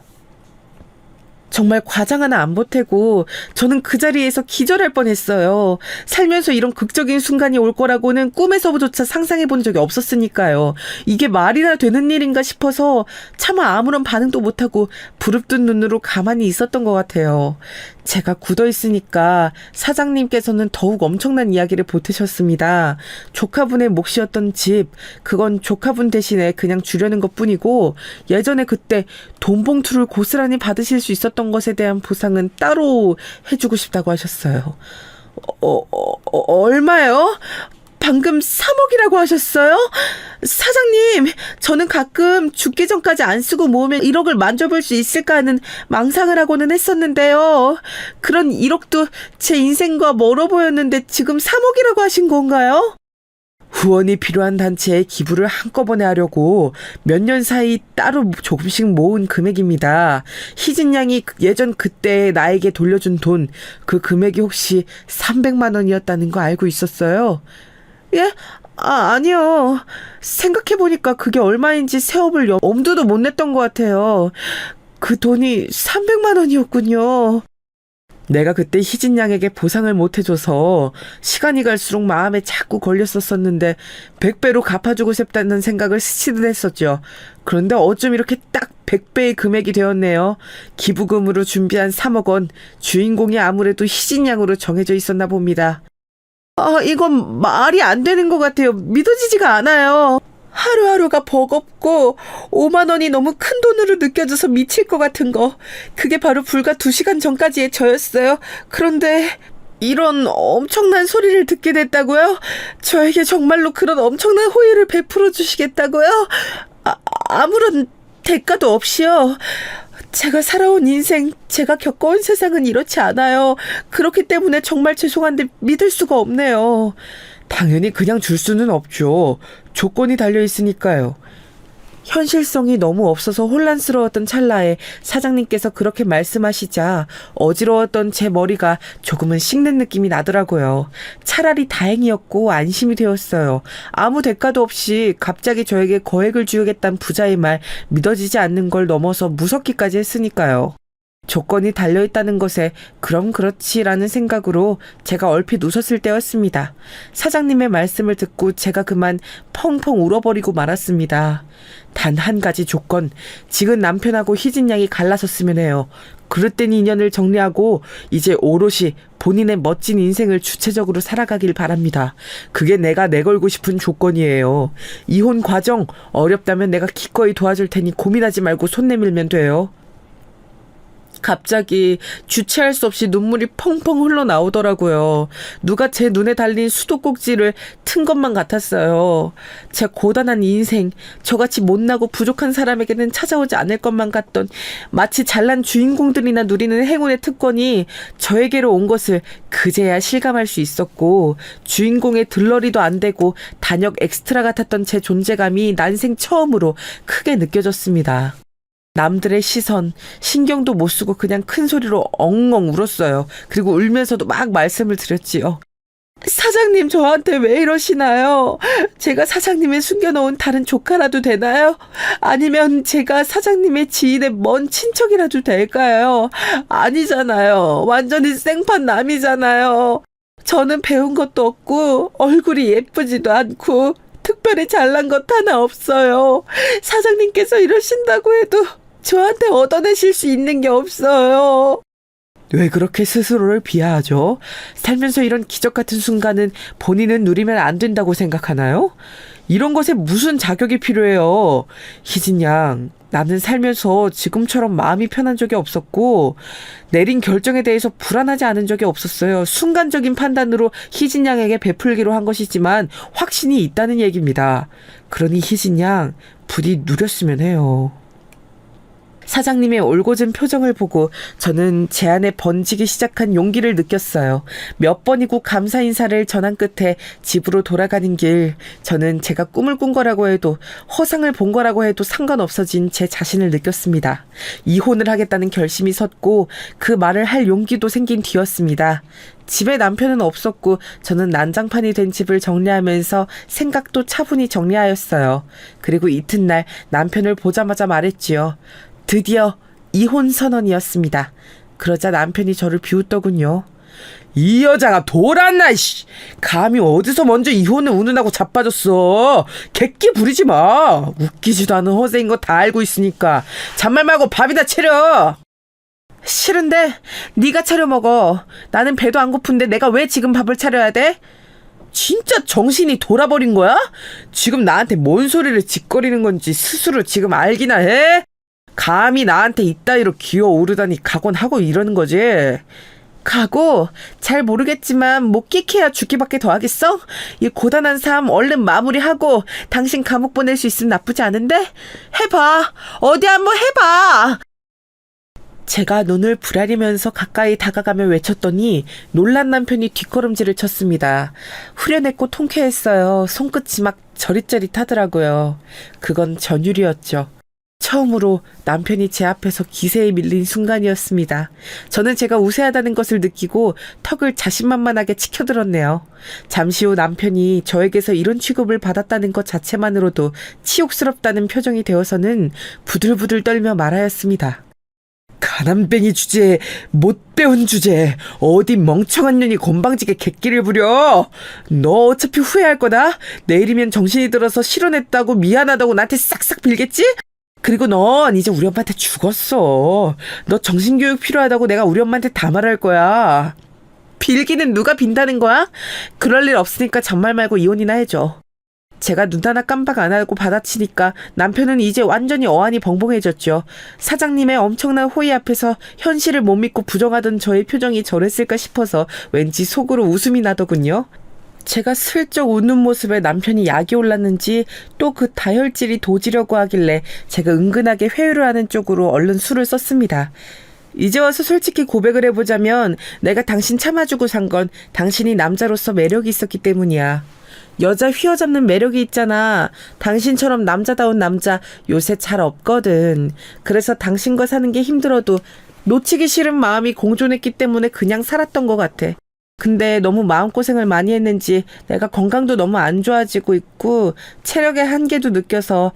정말 과장 하나 안 보태고 저는 그 자리에서 기절할 뻔했어요. 살면서 이런 극적인 순간이 올 거라고는 꿈에서조차 상상해 본 적이 없었으니까요. 이게 말이나 되는 일인가 싶어서 차마 아무런 반응도 못하고 부릅뜬 눈으로 가만히 있었던 것 같아요. 제가 굳어있으니까 사장님께서는 더욱 엄청난 이야기를 보태셨습니다. 조카분의 몫이었던 집, 그건 조카분 대신에 그냥 주려는 것뿐이고 예전에 그때 돈 봉투를 고스란히 받으실 수 있었던 것에 대한 보상은 따로 해주고 싶다고 하셨어요. 얼마요? 방금 3억이라고 하셨어요? 사장님, 저는 가끔 죽기 전까지 안 쓰고 모으면 1억을 만져볼 수 있을까 하는 망상을 하고는 했었는데요. 그런 1억도 제 인생과 멀어 보였는데 지금 3억이라고 하신 건가요? 후원이 필요한 단체에 기부를 한꺼번에 하려고 몇 년 사이 따로 조금씩 모은 금액입니다. 희진 양이 예전 그때 나에게 돌려준 돈, 그 금액이 혹시 300만 원이었다는 거 알고 있었어요? 예? 아니요. 생각해보니까 그게 얼마인지 세어볼 엄두도 못 냈던 것 같아요. 그 돈이 300만 원이었군요. 내가 그때 희진 양에게 보상을 못 해줘서 시간이 갈수록 마음에 자꾸 걸렸었는데 100배로 갚아주고 싶다는 생각을 스치듯 했었죠. 그런데 어쩜 이렇게 딱 100배의 금액이 되었네요. 기부금으로 준비한 3억 원, 주인공이 아무래도 희진 양으로 정해져 있었나 봅니다. 이건 말이 안 되는 것 같아요. 믿어지지가 않아요. 하루하루가 버겁고 5만 원이 너무 큰 돈으로 느껴져서 미칠 것 같은 거. 그게 바로 불과 2시간 전까지의 저였어요. 그런데 이런 엄청난 소리를 듣게 됐다고요? 저에게 정말로 그런 엄청난 호의를 베풀어 주시겠다고요? 아무런 대가도 없이요. 제가 살아온 인생, 제가 겪어온 세상은 이렇지 않아요. 그렇기 때문에 정말 죄송한데 믿을 수가 없네요. 당연히 그냥 줄 수는 없죠. 조건이 달려있으니까요. 현실성이 너무 없어서 혼란스러웠던 찰나에 사장님께서 그렇게 말씀하시자 어지러웠던 제 머리가 조금은 식는 느낌이 나더라고요. 차라리 다행이었고 안심이 되었어요. 아무 대가도 없이 갑자기 저에게 거액을 주겠다는 부자의 말 믿어지지 않는 걸 넘어서 무섭기까지 했으니까요. 조건이 달려있다는 것에 그럼 그렇지라는 생각으로 제가 얼핏 웃었을 때였습니다. 사장님의 말씀을 듣고 제가 그만 펑펑 울어버리고 말았습니다. 단 한 가지 조건, 지금 남편하고 희진 양이 갈라섰으면 해요. 그릇된 인연을 정리하고 이제 오롯이 본인의 멋진 인생을 주체적으로 살아가길 바랍니다. 그게 내가 내걸고 싶은 조건이에요. 이혼 과정 어렵다면 내가 기꺼이 도와줄 테니 고민하지 말고 손 내밀면 돼요. 갑자기 주체할 수 없이 눈물이 펑펑 흘러나오더라고요. 누가 제 눈에 달린 수도꼭지를 튼 것만 같았어요. 제 고단한 인생, 저같이 못나고 부족한 사람에게는 찾아오지 않을 것만 같던 마치 잘난 주인공들이나 누리는 행운의 특권이 저에게로 온 것을 그제야 실감할 수 있었고, 주인공의 들러리도 안 되고 단역 엑스트라 같았던 제 존재감이 난생 처음으로 크게 느껴졌습니다. 남들의 시선, 신경도 못 쓰고 그냥 큰 소리로 엉엉 울었어요. 그리고 울면서도 막 말씀을 드렸지요. 사장님, 저한테 왜 이러시나요? 제가 사장님의 숨겨놓은 다른 조카라도 되나요? 아니면 제가 사장님의 지인의 먼 친척이라도 될까요? 아니잖아요. 완전히 생판 남이잖아요. 저는 배운 것도 없고 얼굴이 예쁘지도 않고 특별히 잘난 것 하나 없어요. 사장님께서 이러신다고 해도 저한테 얻어내실 수 있는 게 없어요. 왜 그렇게 스스로를 비하하죠? 살면서 이런 기적 같은 순간은 본인은 누리면 안 된다고 생각하나요? 이런 것에 무슨 자격이 필요해요? 희진 양, 나는 살면서 지금처럼 마음이 편한 적이 없었고 내린 결정에 대해서 불안하지 않은 적이 없었어요. 순간적인 판단으로 희진 양에게 베풀기로 한 것이지만 확신이 있다는 얘기입니다. 그러니 희진 양, 부디 누렸으면 해요. 사장님의 올곧은 표정을 보고 저는 제 안에 번지기 시작한 용기를 느꼈어요. 몇 번이고 감사 인사를 전한 끝에 집으로 돌아가는 길, 저는 제가 꿈을 꾼 거라고 해도 허상을 본 거라고 해도 상관없어진 제 자신을 느꼈습니다. 이혼을 하겠다는 결심이 섰고 그 말을 할 용기도 생긴 뒤였습니다. 집에 남편은 없었고 저는 난장판이 된 집을 정리하면서 생각도 차분히 정리하였어요. 그리고 이튿날 남편을 보자마자 말했지요. 드디어 이혼 선언이었습니다. 그러자 남편이 저를 비웃더군요. 이 여자가 돌았나, 씨. 감히 어디서 먼저 이혼을 운운하고 자빠졌어. 객기 부리지 마. 웃기지도 않은 허세인 거 다 알고 있으니까 잔말 말고 밥이나 차려. 싫은데 네가 차려 먹어. 나는 배도 안 고픈데 내가 왜 지금 밥을 차려야 돼? 진짜 정신이 돌아버린 거야? 지금 나한테 뭔 소리를 짓거리는 건지 스스로 지금 알기나 해? 감히 나한테 이따위로 기어오르다니 각오하고 이러는 거지. 각오? 잘 모르겠지만 뭐 끽해야 죽기밖에 더 하겠어? 이 고단한 삶 얼른 마무리하고 당신 감옥 보낼 수 있으면 나쁘지 않은데? 해봐. 어디 한번 해봐. 제가 눈을 부라리면서 가까이 다가가며 외쳤더니 놀란 남편이 뒷걸음질을 쳤습니다. 후련했고 통쾌했어요. 손끝이 막 저릿저릿하더라고요. 그건 전율이었죠. 처음으로 남편이 제 앞에서 기세에 밀린 순간이었습니다. 저는 제가 우세하다는 것을 느끼고 턱을 자신만만하게 치켜들었네요. 잠시 후 남편이 저에게서 이런 취급을 받았다는 것 자체만으로도 치욕스럽다는 표정이 되어서는 부들부들 떨며 말하였습니다. 가난뱅이 주제에 못 배운 주제에 어디 멍청한 년이 건방지게 객기를 부려. 너 어차피 후회할 거다. 내일이면 정신이 들어서 실언했다고 미안하다고 나한테 싹싹 빌겠지? 그리고 넌 이제 우리 엄마한테 죽었어. 너 정신교육 필요하다고 내가 우리 엄마한테 다 말할 거야. 빌기는 누가 빈다는 거야? 그럴 일 없으니까 잔말 말고 이혼이나 해줘. 제가 눈 하나 깜빡 안 하고 받아치니까 남편은 이제 완전히 어안이 벙벙해졌죠. 사장님의 엄청난 호의 앞에서 현실을 못 믿고 부정하던 저의 표정이 저랬을까 싶어서 왠지 속으로 웃음이 나더군요. 제가 슬쩍 웃는 모습에 남편이 약이 올랐는지 또 그 다혈질이 도지려고 하길래 제가 은근하게 회유를 하는 쪽으로 얼른 술을 썼습니다. 이제 와서 솔직히 고백을 해보자면 내가 당신 참아주고 산 건 당신이 남자로서 매력이 있었기 때문이야. 여자 휘어잡는 매력이 있잖아. 당신처럼 남자다운 남자 요새 잘 없거든. 그래서 당신과 사는 게 힘들어도 놓치기 싫은 마음이 공존했기 때문에 그냥 살았던 것 같아. 근데 너무 마음고생을 많이 했는지 내가 건강도 너무 안 좋아지고 있고 체력의 한계도 느껴서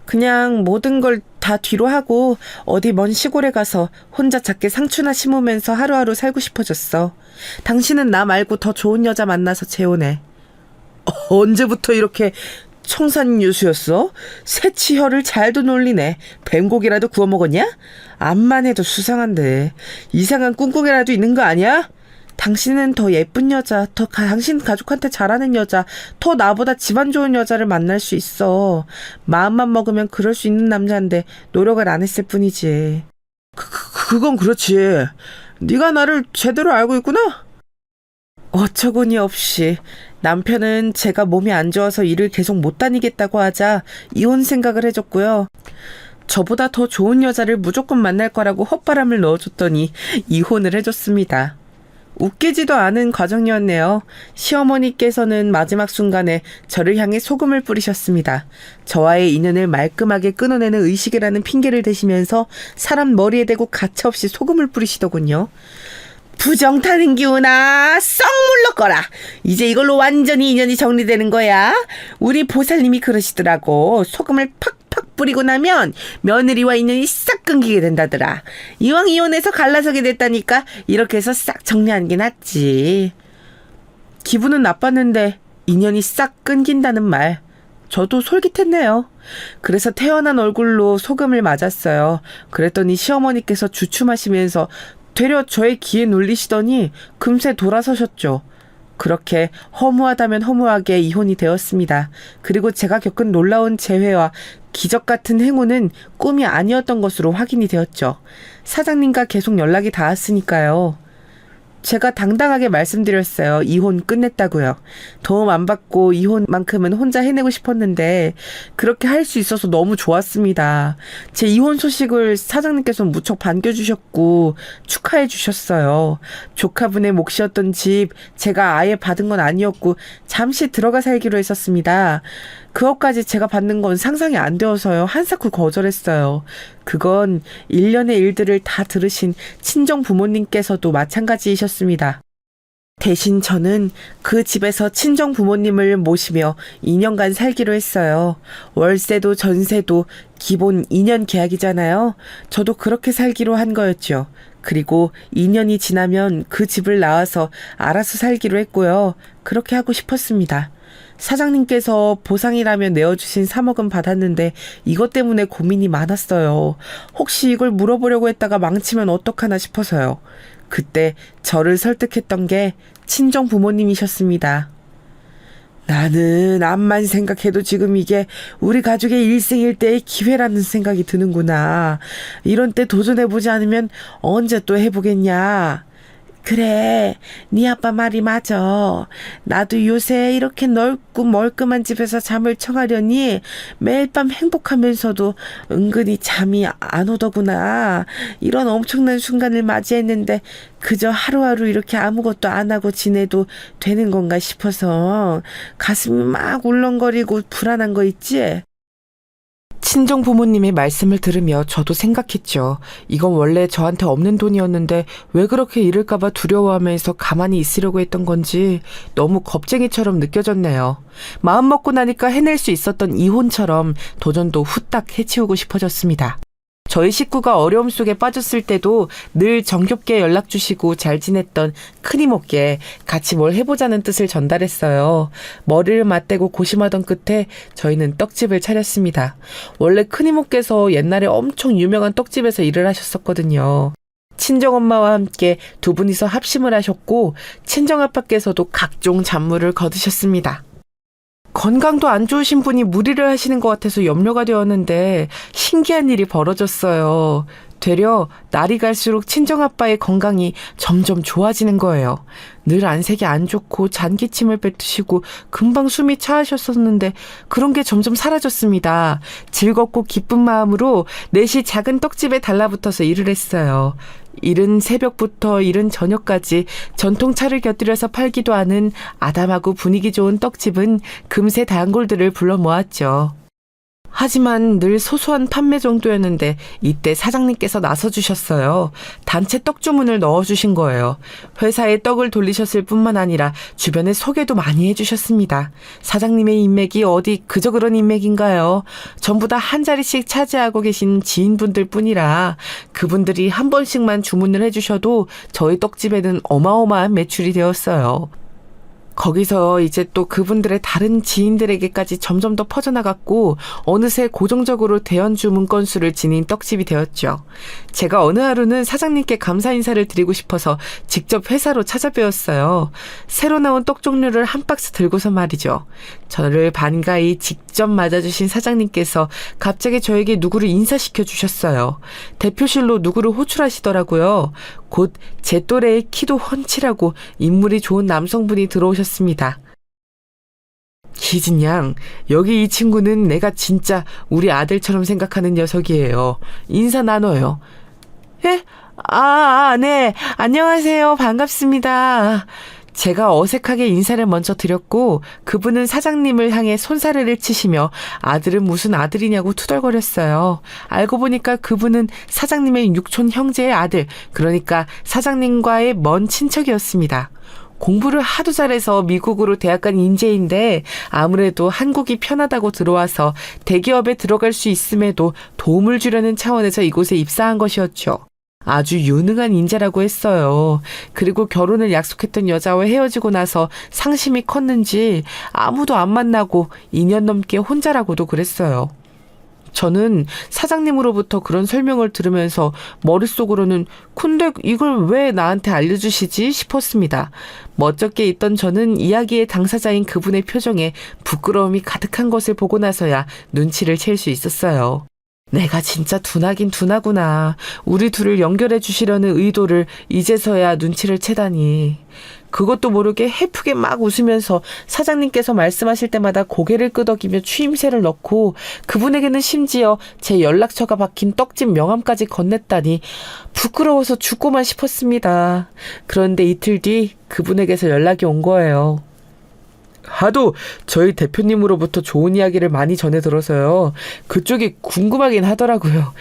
그냥 모든 걸 다 뒤로 하고 어디 먼 시골에 가서 혼자 작게 상추나 심으면서 하루하루 살고 싶어졌어. 당신은 나 말고 더 좋은 여자 만나서 재혼해. 언제부터 이렇게 청산유수였어? 새치혀를 잘도 놀리네. 뱀고기라도 구워 먹었냐? 암만 해도 수상한데. 이상한 꿍꿍이라도 있는 거 아니야? 당신은 더 예쁜 여자, 당신 가족한테 잘하는 여자, 더 나보다 집안 좋은 여자를 만날 수 있어. 마음만 먹으면 그럴 수 있는 남자인데 노력을 안 했을 뿐이지. 그건 그렇지. 네가 나를 제대로 알고 있구나? 어처구니 없이 남편은 제가 몸이 안 좋아서 일을 계속 못 다니겠다고 하자 이혼 생각을 해줬고요. 저보다 더 좋은 여자를 무조건 만날 거라고 헛바람을 넣어줬더니 이혼을 해줬습니다. 웃기지도 않은 과정이었네요. 시어머니께서는 마지막 순간에 저를 향해 소금을 뿌리셨습니다. 저와의 인연을 말끔하게 끊어내는 의식이라는 핑계를 대시면서 사람 머리에 대고 가차없이 소금을 뿌리시더군요. 부정 타는 기우나 썩 물러거라. 이제 이걸로 완전히 인연이 정리되는 거야. 우리 보살님이 그러시더라고. 소금을 팍팍 뿌리고 나면 며느리와 인연이 싹 끊기게 된다더라. 이왕 이혼해서 갈라서게 됐다니까 이렇게 해서 싹 정리하는 게 낫지. 기분은 나빴는데 인연이 싹 끊긴다는 말 저도 솔깃했네요. 그래서 태어난 얼굴로 소금을 맞았어요. 그랬더니 시어머니께서 주춤하시면서 되려 저의 귀에 눌리시더니 금세 돌아서셨죠. 그렇게 허무하다면 허무하게 이혼이 되었습니다. 그리고 제가 겪은 놀라운 재회와 기적 같은 행운은 꿈이 아니었던 것으로 확인이 되었죠. 사장님과 계속 연락이 닿았으니까요. 제가 당당하게 말씀드렸어요. 이혼 끝냈다고요. 도움 안 받고 이혼만큼은 혼자 해내고 싶었는데 그렇게 할 수 있어서 너무 좋았습니다. 제 이혼 소식을 사장님께서 무척 반겨주셨고 축하해 주셨어요. 조카분의 몫이었던 집 제가 아예 받은 건 아니었고 잠시 들어가 살기로 했었습니다. 그것까지 제가 받는 건 상상이 안 되어서요. 한사코 거절했어요. 그건 일련의 일들을 다 들으신 친정 부모님께서도 마찬가지이셨습니다. 대신 저는 그 집에서 친정 부모님을 모시며 2년간 살기로 했어요. 월세도 전세도 기본 2년 계약이잖아요. 저도 그렇게 살기로 한 거였죠. 그리고 2년이 지나면 그 집을 나와서 알아서 살기로 했고요. 그렇게 하고 싶었습니다. 사장님께서 보상이라면 내어주신 3억은 받았는데 이것 때문에 고민이 많았어요. 혹시 이걸 물어보려고 했다가 망치면 어떡하나 싶어서요. 그때 저를 설득했던 게 친정 부모님이셨습니다. 나는 암만 생각해도 지금 이게 우리 가족의 일생일대의 기회라는 생각이 드는구나. 이런 때 도전해보지 않으면 언제 또 해보겠냐. 그래, 네 아빠 말이 맞아. 나도 요새 이렇게 넓고 멀끔한 집에서 잠을 청하려니 매일 밤 행복하면서도 은근히 잠이 안 오더구나. 이런 엄청난 순간을 맞이했는데 그저 하루하루 이렇게 아무것도 안 하고 지내도 되는 건가 싶어서 가슴이 막 울렁거리고 불안한 거 있지? 친정 부모님의 말씀을 들으며 저도 생각했죠. 이건 원래 저한테 없는 돈이었는데 왜 그렇게 잃을까봐 두려워하면서 가만히 있으려고 했던 건지 너무 겁쟁이처럼 느껴졌네요. 마음 먹고 나니까 해낼 수 있었던 이혼처럼 도전도 후딱 해치우고 싶어졌습니다. 저희 식구가 어려움 속에 빠졌을 때도 늘 정겹게 연락 주시고 잘 지냈던 큰이모께 같이 뭘 해보자는 뜻을 전달했어요. 머리를 맞대고 고심하던 끝에 저희는 떡집을 차렸습니다. 원래 큰이모께서 옛날에 엄청 유명한 떡집에서 일을 하셨었거든요. 친정엄마와 함께 두 분이서 합심을 하셨고 친정아빠께서도 각종 잡무를 거두셨습니다. 건강도 안 좋으신 분이 무리를 하시는 것 같아서 염려가 되었는데 신기한 일이 벌어졌어요. 되려 날이 갈수록 친정아빠의 건강이 점점 좋아지는 거예요. 늘 안색이 안 좋고 잔기침을 뱉으시고 금방 숨이 차하셨었는데 그런 게 점점 사라졌습니다. 즐겁고 기쁜 마음으로 넷이 작은 떡집에 달라붙어서 일을 했어요. 이른 새벽부터 이른 저녁까지 전통차를 곁들여서 팔기도 하는 아담하고 분위기 좋은 떡집은 금세 단골들을 불러 모았죠. 하지만 늘 소소한 판매 정도였는데 이때 사장님께서 나서주셨어요. 단체 떡 주문을 넣어주신 거예요. 회사에 떡을 돌리셨을 뿐만 아니라 주변에 소개도 많이 해주셨습니다. 사장님의 인맥이 어디 그저 그런 인맥인가요? 전부 다 한 자리씩 차지하고 계신 지인분들 뿐이라 그분들이 한 번씩만 주문을 해주셔도 저희 떡집에는 어마어마한 매출이 되었어요. 거기서 이제 또 그분들의 다른 지인들에게까지 점점 더 퍼져나갔고 어느새 고정적으로 대연 주문 건수를 지닌 떡집이 되었죠. 제가 어느 하루는 사장님께 감사 인사를 드리고 싶어서 직접 회사로 찾아뵈었어요. 새로 나온 떡 종류를 한 박스 들고서 말이죠. 저를 반가이 직접 맞아주신 사장님께서 갑자기 저에게 누구를 인사시켜 주셨어요. 대표실로 누구를 호출하시더라고요. 곧 제 또래의 키도 훤칠하고 인물이 좋은 남성분이 들어오셨습니다. 희진 양, 여기 이 친구는 내가 진짜 우리 아들처럼 생각하는 녀석이에요. 인사 나눠요. 예? 네. 안녕하세요. 반갑습니다. 제가 어색하게 인사를 먼저 드렸고 그분은 사장님을 향해 손사래를 치시며 아들은 무슨 아들이냐고 투덜거렸어요. 알고 보니까 그분은 사장님의 육촌 형제의 아들, 그러니까 사장님과의 먼 친척이었습니다. 공부를 하도 잘해서 미국으로 대학 간 인재인데 아무래도 한국이 편하다고 들어와서 대기업에 들어갈 수 있음에도 도움을 주려는 차원에서 이곳에 입사한 것이었죠. 아주 유능한 인재라고 했어요. 그리고 결혼을 약속했던 여자와 헤어지고 나서 상심이 컸는지 아무도 안 만나고 2년 넘게 혼자라고도 그랬어요. 저는 사장님으로부터 그런 설명을 들으면서 머릿속으로는 근데 이걸 왜 나한테 알려주시지 싶었습니다. 멋쩍게 있던 저는 이야기의 당사자인 그분의 표정에 부끄러움이 가득한 것을 보고 나서야 눈치를 챌 수 있었어요. 내가 진짜 둔하긴 둔하구나. 우리 둘을 연결해 주시려는 의도를 이제서야 눈치를 채다니. 그것도 모르게 해프게 막 웃으면서 사장님께서 말씀하실 때마다 고개를 끄덕이며 추임새를 넣고 그분에게는 심지어 제 연락처가 박힌 떡집 명함까지 건넸다니 부끄러워서 죽고만 싶었습니다. 그런데 이틀 뒤 그분에게서 연락이 온 거예요. 하도 저희 대표님으로부터 좋은 이야기를 많이 전해 들어서요. 그쪽이 궁금하긴 하더라고요.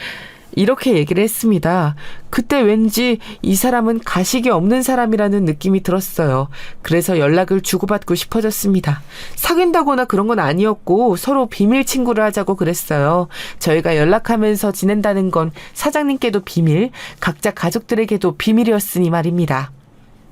이렇게 얘기를 했습니다. 그때 왠지 이 사람은 가식이 없는 사람이라는 느낌이 들었어요. 그래서 연락을 주고받고 싶어졌습니다. 사귄다거나 그런 건 아니었고 서로 비밀 친구를 하자고 그랬어요. 저희가 연락하면서 지낸다는 건 사장님께도 비밀, 각자 가족들에게도 비밀이었으니 말입니다.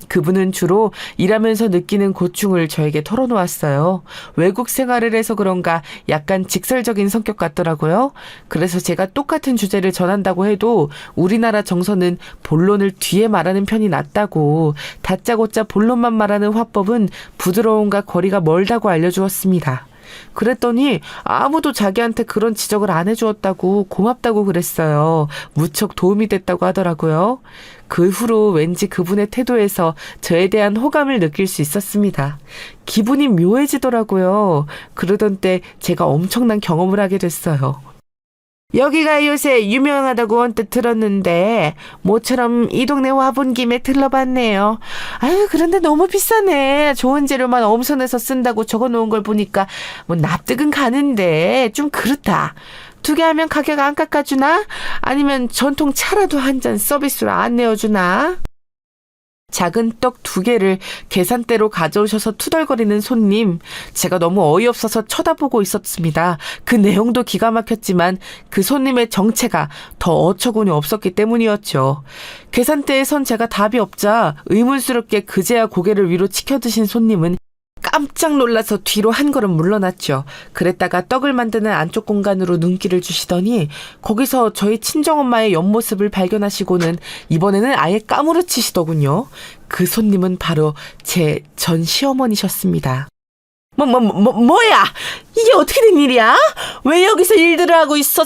그분은 주로 일하면서 느끼는 고충을 저에게 털어놓았어요. 외국 생활을 해서 그런가 약간 직설적인 성격 같더라고요. 그래서 제가 똑같은 주제를 전한다고 해도 우리나라 정서는 본론을 뒤에 말하는 편이 낫다고, 다짜고짜 본론만 말하는 화법은 부드러움과 거리가 멀다고 알려주었습니다. 그랬더니 아무도 자기한테 그런 지적을 안 해주었다고 고맙다고 그랬어요. 무척 도움이 됐다고 하더라고요. 그 후로 왠지 그분의 태도에서 저에 대한 호감을 느낄 수 있었습니다. 기분이 묘해지더라고요. 그러던 때 제가 엄청난 경험을 하게 됐어요. 여기가 요새 유명하다고 언뜻 들었는데 모처럼 이 동네 와본 김에 들러봤네요. 아유, 그런데 너무 비싸네. 좋은 재료만 엄선해서 쓴다고 적어놓은 걸 보니까 뭐 납득은 가는데 좀 그렇다. 2개 하면 가격 안 깎아주나? 아니면 전통 차라도 한 잔 서비스로 안 내어주나? 작은 떡 2개를 계산대로 가져오셔서 투덜거리는 손님. 제가 너무 어이없어서 쳐다보고 있었습니다. 그 내용도 기가 막혔지만 그 손님의 정체가 더 어처구니 없었기 때문이었죠. 계산대에 선 제가 답이 없자 의문스럽게 그제야 고개를 위로 치켜드신 손님은 깜짝 놀라서 뒤로 한 걸음 물러났죠. 그랬다가 떡을 만드는 안쪽 공간으로 눈길을 주시더니 거기서 저희 친정엄마의 옆모습을 발견하시고는 이번에는 아예 까무러치시더군요. 그 손님은 바로 제 전 시어머니셨습니다. 뭐야? 이게 어떻게 된 일이야? 왜 여기서 일들을 하고 있어?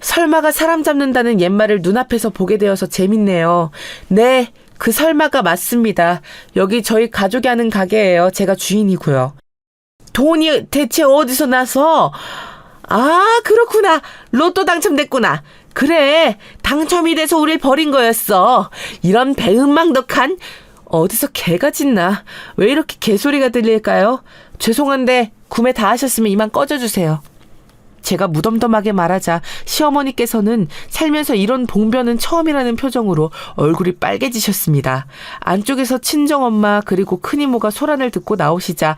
설마가 사람 잡는다는 옛말을 눈앞에서 보게 되어서 재밌네요. 네. 그 설마가 맞습니다. 여기 저희 가족이 하는 가게예요. 제가 주인이고요. 돈이 대체 어디서 나서? 아, 그렇구나. 로또 당첨됐구나. 그래, 당첨이 돼서 우릴 버린 거였어. 이런 배은망덕한. 어디서 개가 짖나? 왜 이렇게 개소리가 들릴까요? 죄송한데 구매 다 하셨으면 이만 꺼져주세요. 제가 무덤덤하게 말하자 시어머니께서는 살면서 이런 봉변은 처음이라는 표정으로 얼굴이 빨개지셨습니다. 안쪽에서 친정엄마 그리고 큰이모가 소란을 듣고 나오시자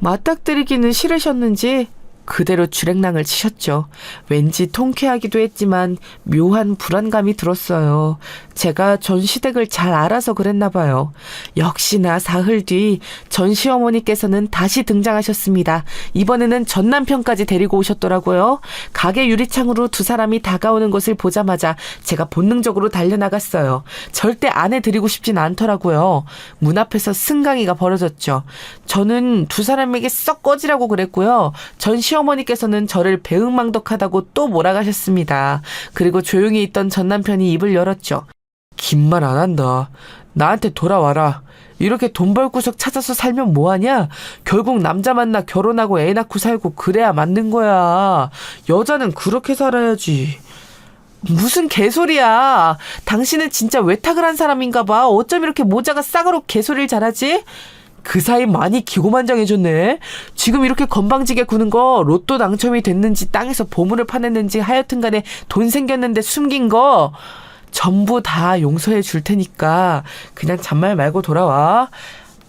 맞닥뜨리기는 싫으셨는지 그대로 주랭랑을 치셨죠. 왠지 통쾌하기도 했지만 묘한 불안감이 들었어요. 제가 전 시댁을 잘 알아서 그랬나 봐요. 역시나 사흘 뒤 전 시어머니께서는 다시 등장하셨습니다. 이번에는 전 남편까지 데리고 오셨더라고요. 가게 유리창으로 2사람이 다가오는 것을 보자마자 제가 본능적으로 달려나갔어요. 절대 아내 드리고 싶진 않더라고요. 문 앞에서 승강이가 벌어졌죠. 저는 2사람에게 썩 꺼지라고 그랬고요. 전 시어머니께서는 저를 배은망덕하다고 또 몰아가셨습니다. 그리고 조용히 있던 전 남편이 입을 열었죠. 긴 말 안 한다. 나한테 돌아와라. 이렇게 돈 벌 구석 찾아서 살면 뭐하냐? 결국 남자 만나 결혼하고 애 낳고 살고 그래야 맞는 거야. 여자는 그렇게 살아야지. 무슨 개소리야. 당신은 진짜 외탁을 한 사람인가 봐. 어쩜 이렇게 모자가 싸가로 개소리를 잘하지? 그 사이 많이 기고만장해졌네. 지금 이렇게 건방지게 구는 거 로또 당첨이 됐는지 땅에서 보물을 파냈는지 하여튼 간에 돈 생겼는데 숨긴 거 전부 다 용서해 줄 테니까 그냥 잔말 말고 돌아와.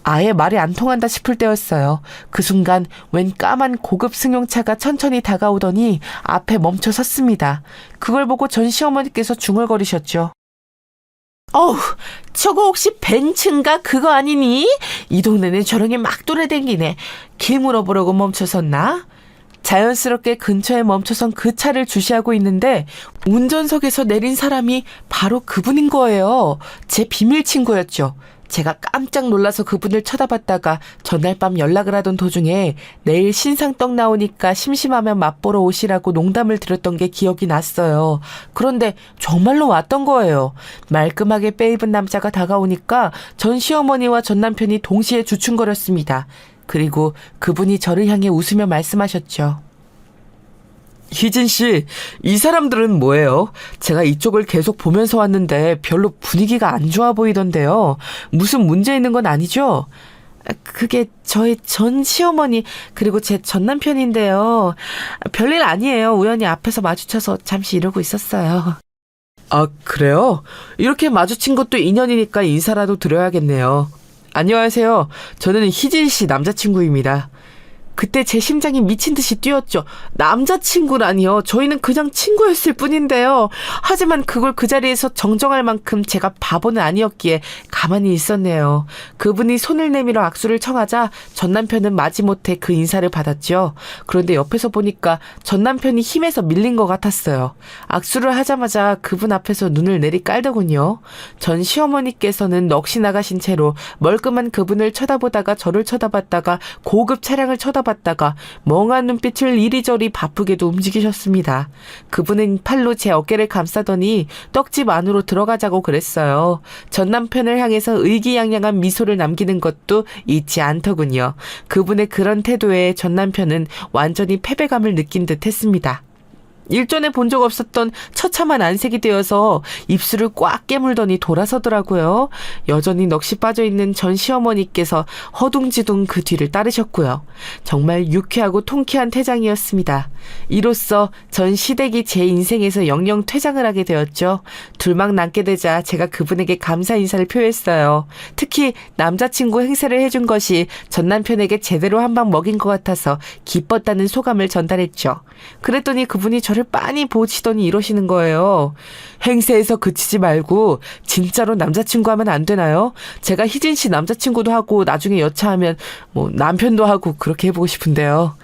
아예 말이 안 통한다 싶을 때였어요. 그 순간 웬 까만 고급 승용차가 천천히 다가오더니 앞에 멈춰 섰습니다. 그걸 보고 전 시어머니께서 중얼거리셨죠. 어우, 저거 혹시 벤츠인가 그거 아니니? 이 동네는 저런 게 막 돌아다니네. 개 물어보려고 멈춰섰나? 자연스럽게 근처에 멈춰선 그 차를 주시하고 있는데 운전석에서 내린 사람이 바로 그분인 거예요. 제 비밀 친구였죠. 제가 깜짝 놀라서 그분을 쳐다봤다가 전날 밤 연락을 하던 도중에 내일 신상떡 나오니까 심심하면 맛보러 오시라고 농담을 드렸던 게 기억이 났어요. 그런데 정말로 왔던 거예요. 말끔하게 빼입은 남자가 다가오니까 전 시어머니와 전 남편이 동시에 주춤거렸습니다. 그리고 그분이 저를 향해 웃으며 말씀하셨죠. 희진 씨, 이 사람들은 뭐예요? 제가 이쪽을 계속 보면서 왔는데 별로 분위기가 안 좋아 보이던데요. 무슨 문제 있는 건 아니죠? 그게 저희 전 시어머니 그리고 제 전 남편인데요. 별일 아니에요. 우연히 앞에서 마주쳐서 잠시 이러고 있었어요. 아, 그래요? 이렇게 마주친 것도 인연이니까 인사라도 드려야겠네요. 안녕하세요. 저는 희진 씨 남자친구입니다. 그때 제 심장이 미친 듯이 뛰었죠. 남자친구라니요. 저희는 그냥 친구였을 뿐인데요. 하지만 그걸 그 자리에서 정정할 만큼 제가 바보는 아니었기에 가만히 있었네요. 그분이 손을 내밀어 악수를 청하자 전 남편은 마지못해 그 인사를 받았죠. 그런데 옆에서 보니까 전 남편이 힘에서 밀린 것 같았어요. 악수를 하자마자 그분 앞에서 눈을 내리깔더군요. 전 시어머니께서는 넋이 나가신 채로 멀끔한 그분을 쳐다보다가 저를 쳐다봤다가 고급 차량을 쳐다봤다가 멍한 눈빛을 이리저리 바쁘게도 움직이셨습니다. 그분은 팔로 제 어깨를 감싸더니 떡집 안으로 들어가자고 그랬어요. 전 남편을 향해서 의기양양한 미소를 남기는 것도 잊지 않더군요. 그분의 그런 태도에 전 남편은 완전히 패배감을 느낀 듯 했습니다. 일전에 본 적 없었던 처참한 안색이 되어서 입술을 꽉 깨물더니 돌아서더라고요. 여전히 넋이 빠져있는 전 시어머니께서 허둥지둥 그 뒤를 따르셨고요. 정말 유쾌하고 통쾌한 퇴장이었습니다. 이로써 전 시댁이 제 인생에서 영영 퇴장을 하게 되었죠. 둘만 남게 되자 제가 그분에게 감사 인사를 표했어요. 특히 남자친구 행세를 해준 것이 전 남편에게 제대로 한 방 먹인 것 같아서 기뻤다는 소감을 전달했죠. 그랬더니 그분이 저를 빤히 보시더니 이러시는 거예요. 행세에서 그치지 말고 진짜로 남자친구 하면 안 되나요? 제가 희진 씨 남자친구도 하고 나중에 여차하면 남편도 하고 그렇게 해보고 싶은데요.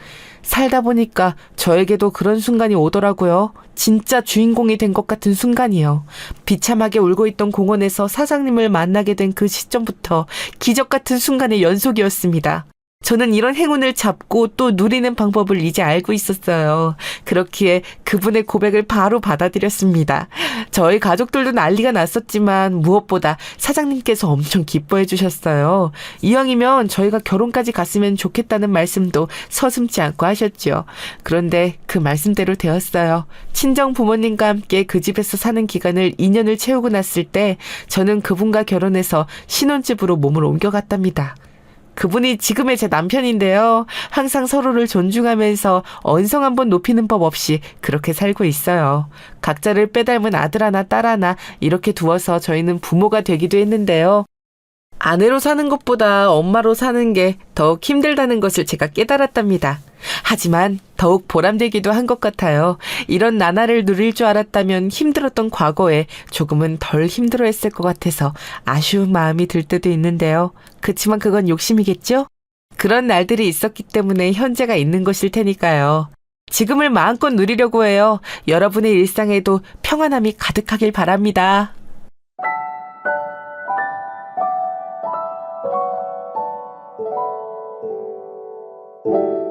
살다 보니까 저에게도 그런 순간이 오더라고요. 진짜 주인공이 된 것 같은 순간이요. 비참하게 울고 있던 공원에서 사장님을 만나게 된 그 시점부터 기적 같은 순간의 연속이었습니다. 저는 이런 행운을 잡고 또 누리는 방법을 이제 알고 있었어요. 그렇기에 그분의 고백을 바로 받아들였습니다. 저희 가족들도 난리가 났었지만 무엇보다 사장님께서 엄청 기뻐해 주셨어요. 이왕이면 저희가 결혼까지 갔으면 좋겠다는 말씀도 서슴지 않고 하셨죠. 그런데 그 말씀대로 되었어요. 친정 부모님과 함께 그 집에서 사는 기간을 2년을 채우고 났을 때 저는 그분과 결혼해서 신혼집으로 몸을 옮겨갔답니다. 그분이 지금의 제 남편인데요. 항상 서로를 존중하면서 언성 한번 높이는 법 없이 그렇게 살고 있어요. 각자를 빼닮은 아들 하나 딸 하나 이렇게 두어서 저희는 부모가 되기도 했는데요. 아내로 사는 것보다 엄마로 사는 게 더욱 힘들다는 것을 제가 깨달았답니다. 하지만 더욱 보람되기도 한 것 같아요. 이런 나날을 누릴 줄 알았다면 힘들었던 과거에 조금은 덜 힘들어했을 것 같아서 아쉬운 마음이 들 때도 있는데요. 그치만 그건 욕심이겠죠? 그런 날들이 있었기 때문에 현재가 있는 것일 테니까요. 지금을 마음껏 누리려고 해요. 여러분의 일상에도 평안함이 가득하길 바랍니다. you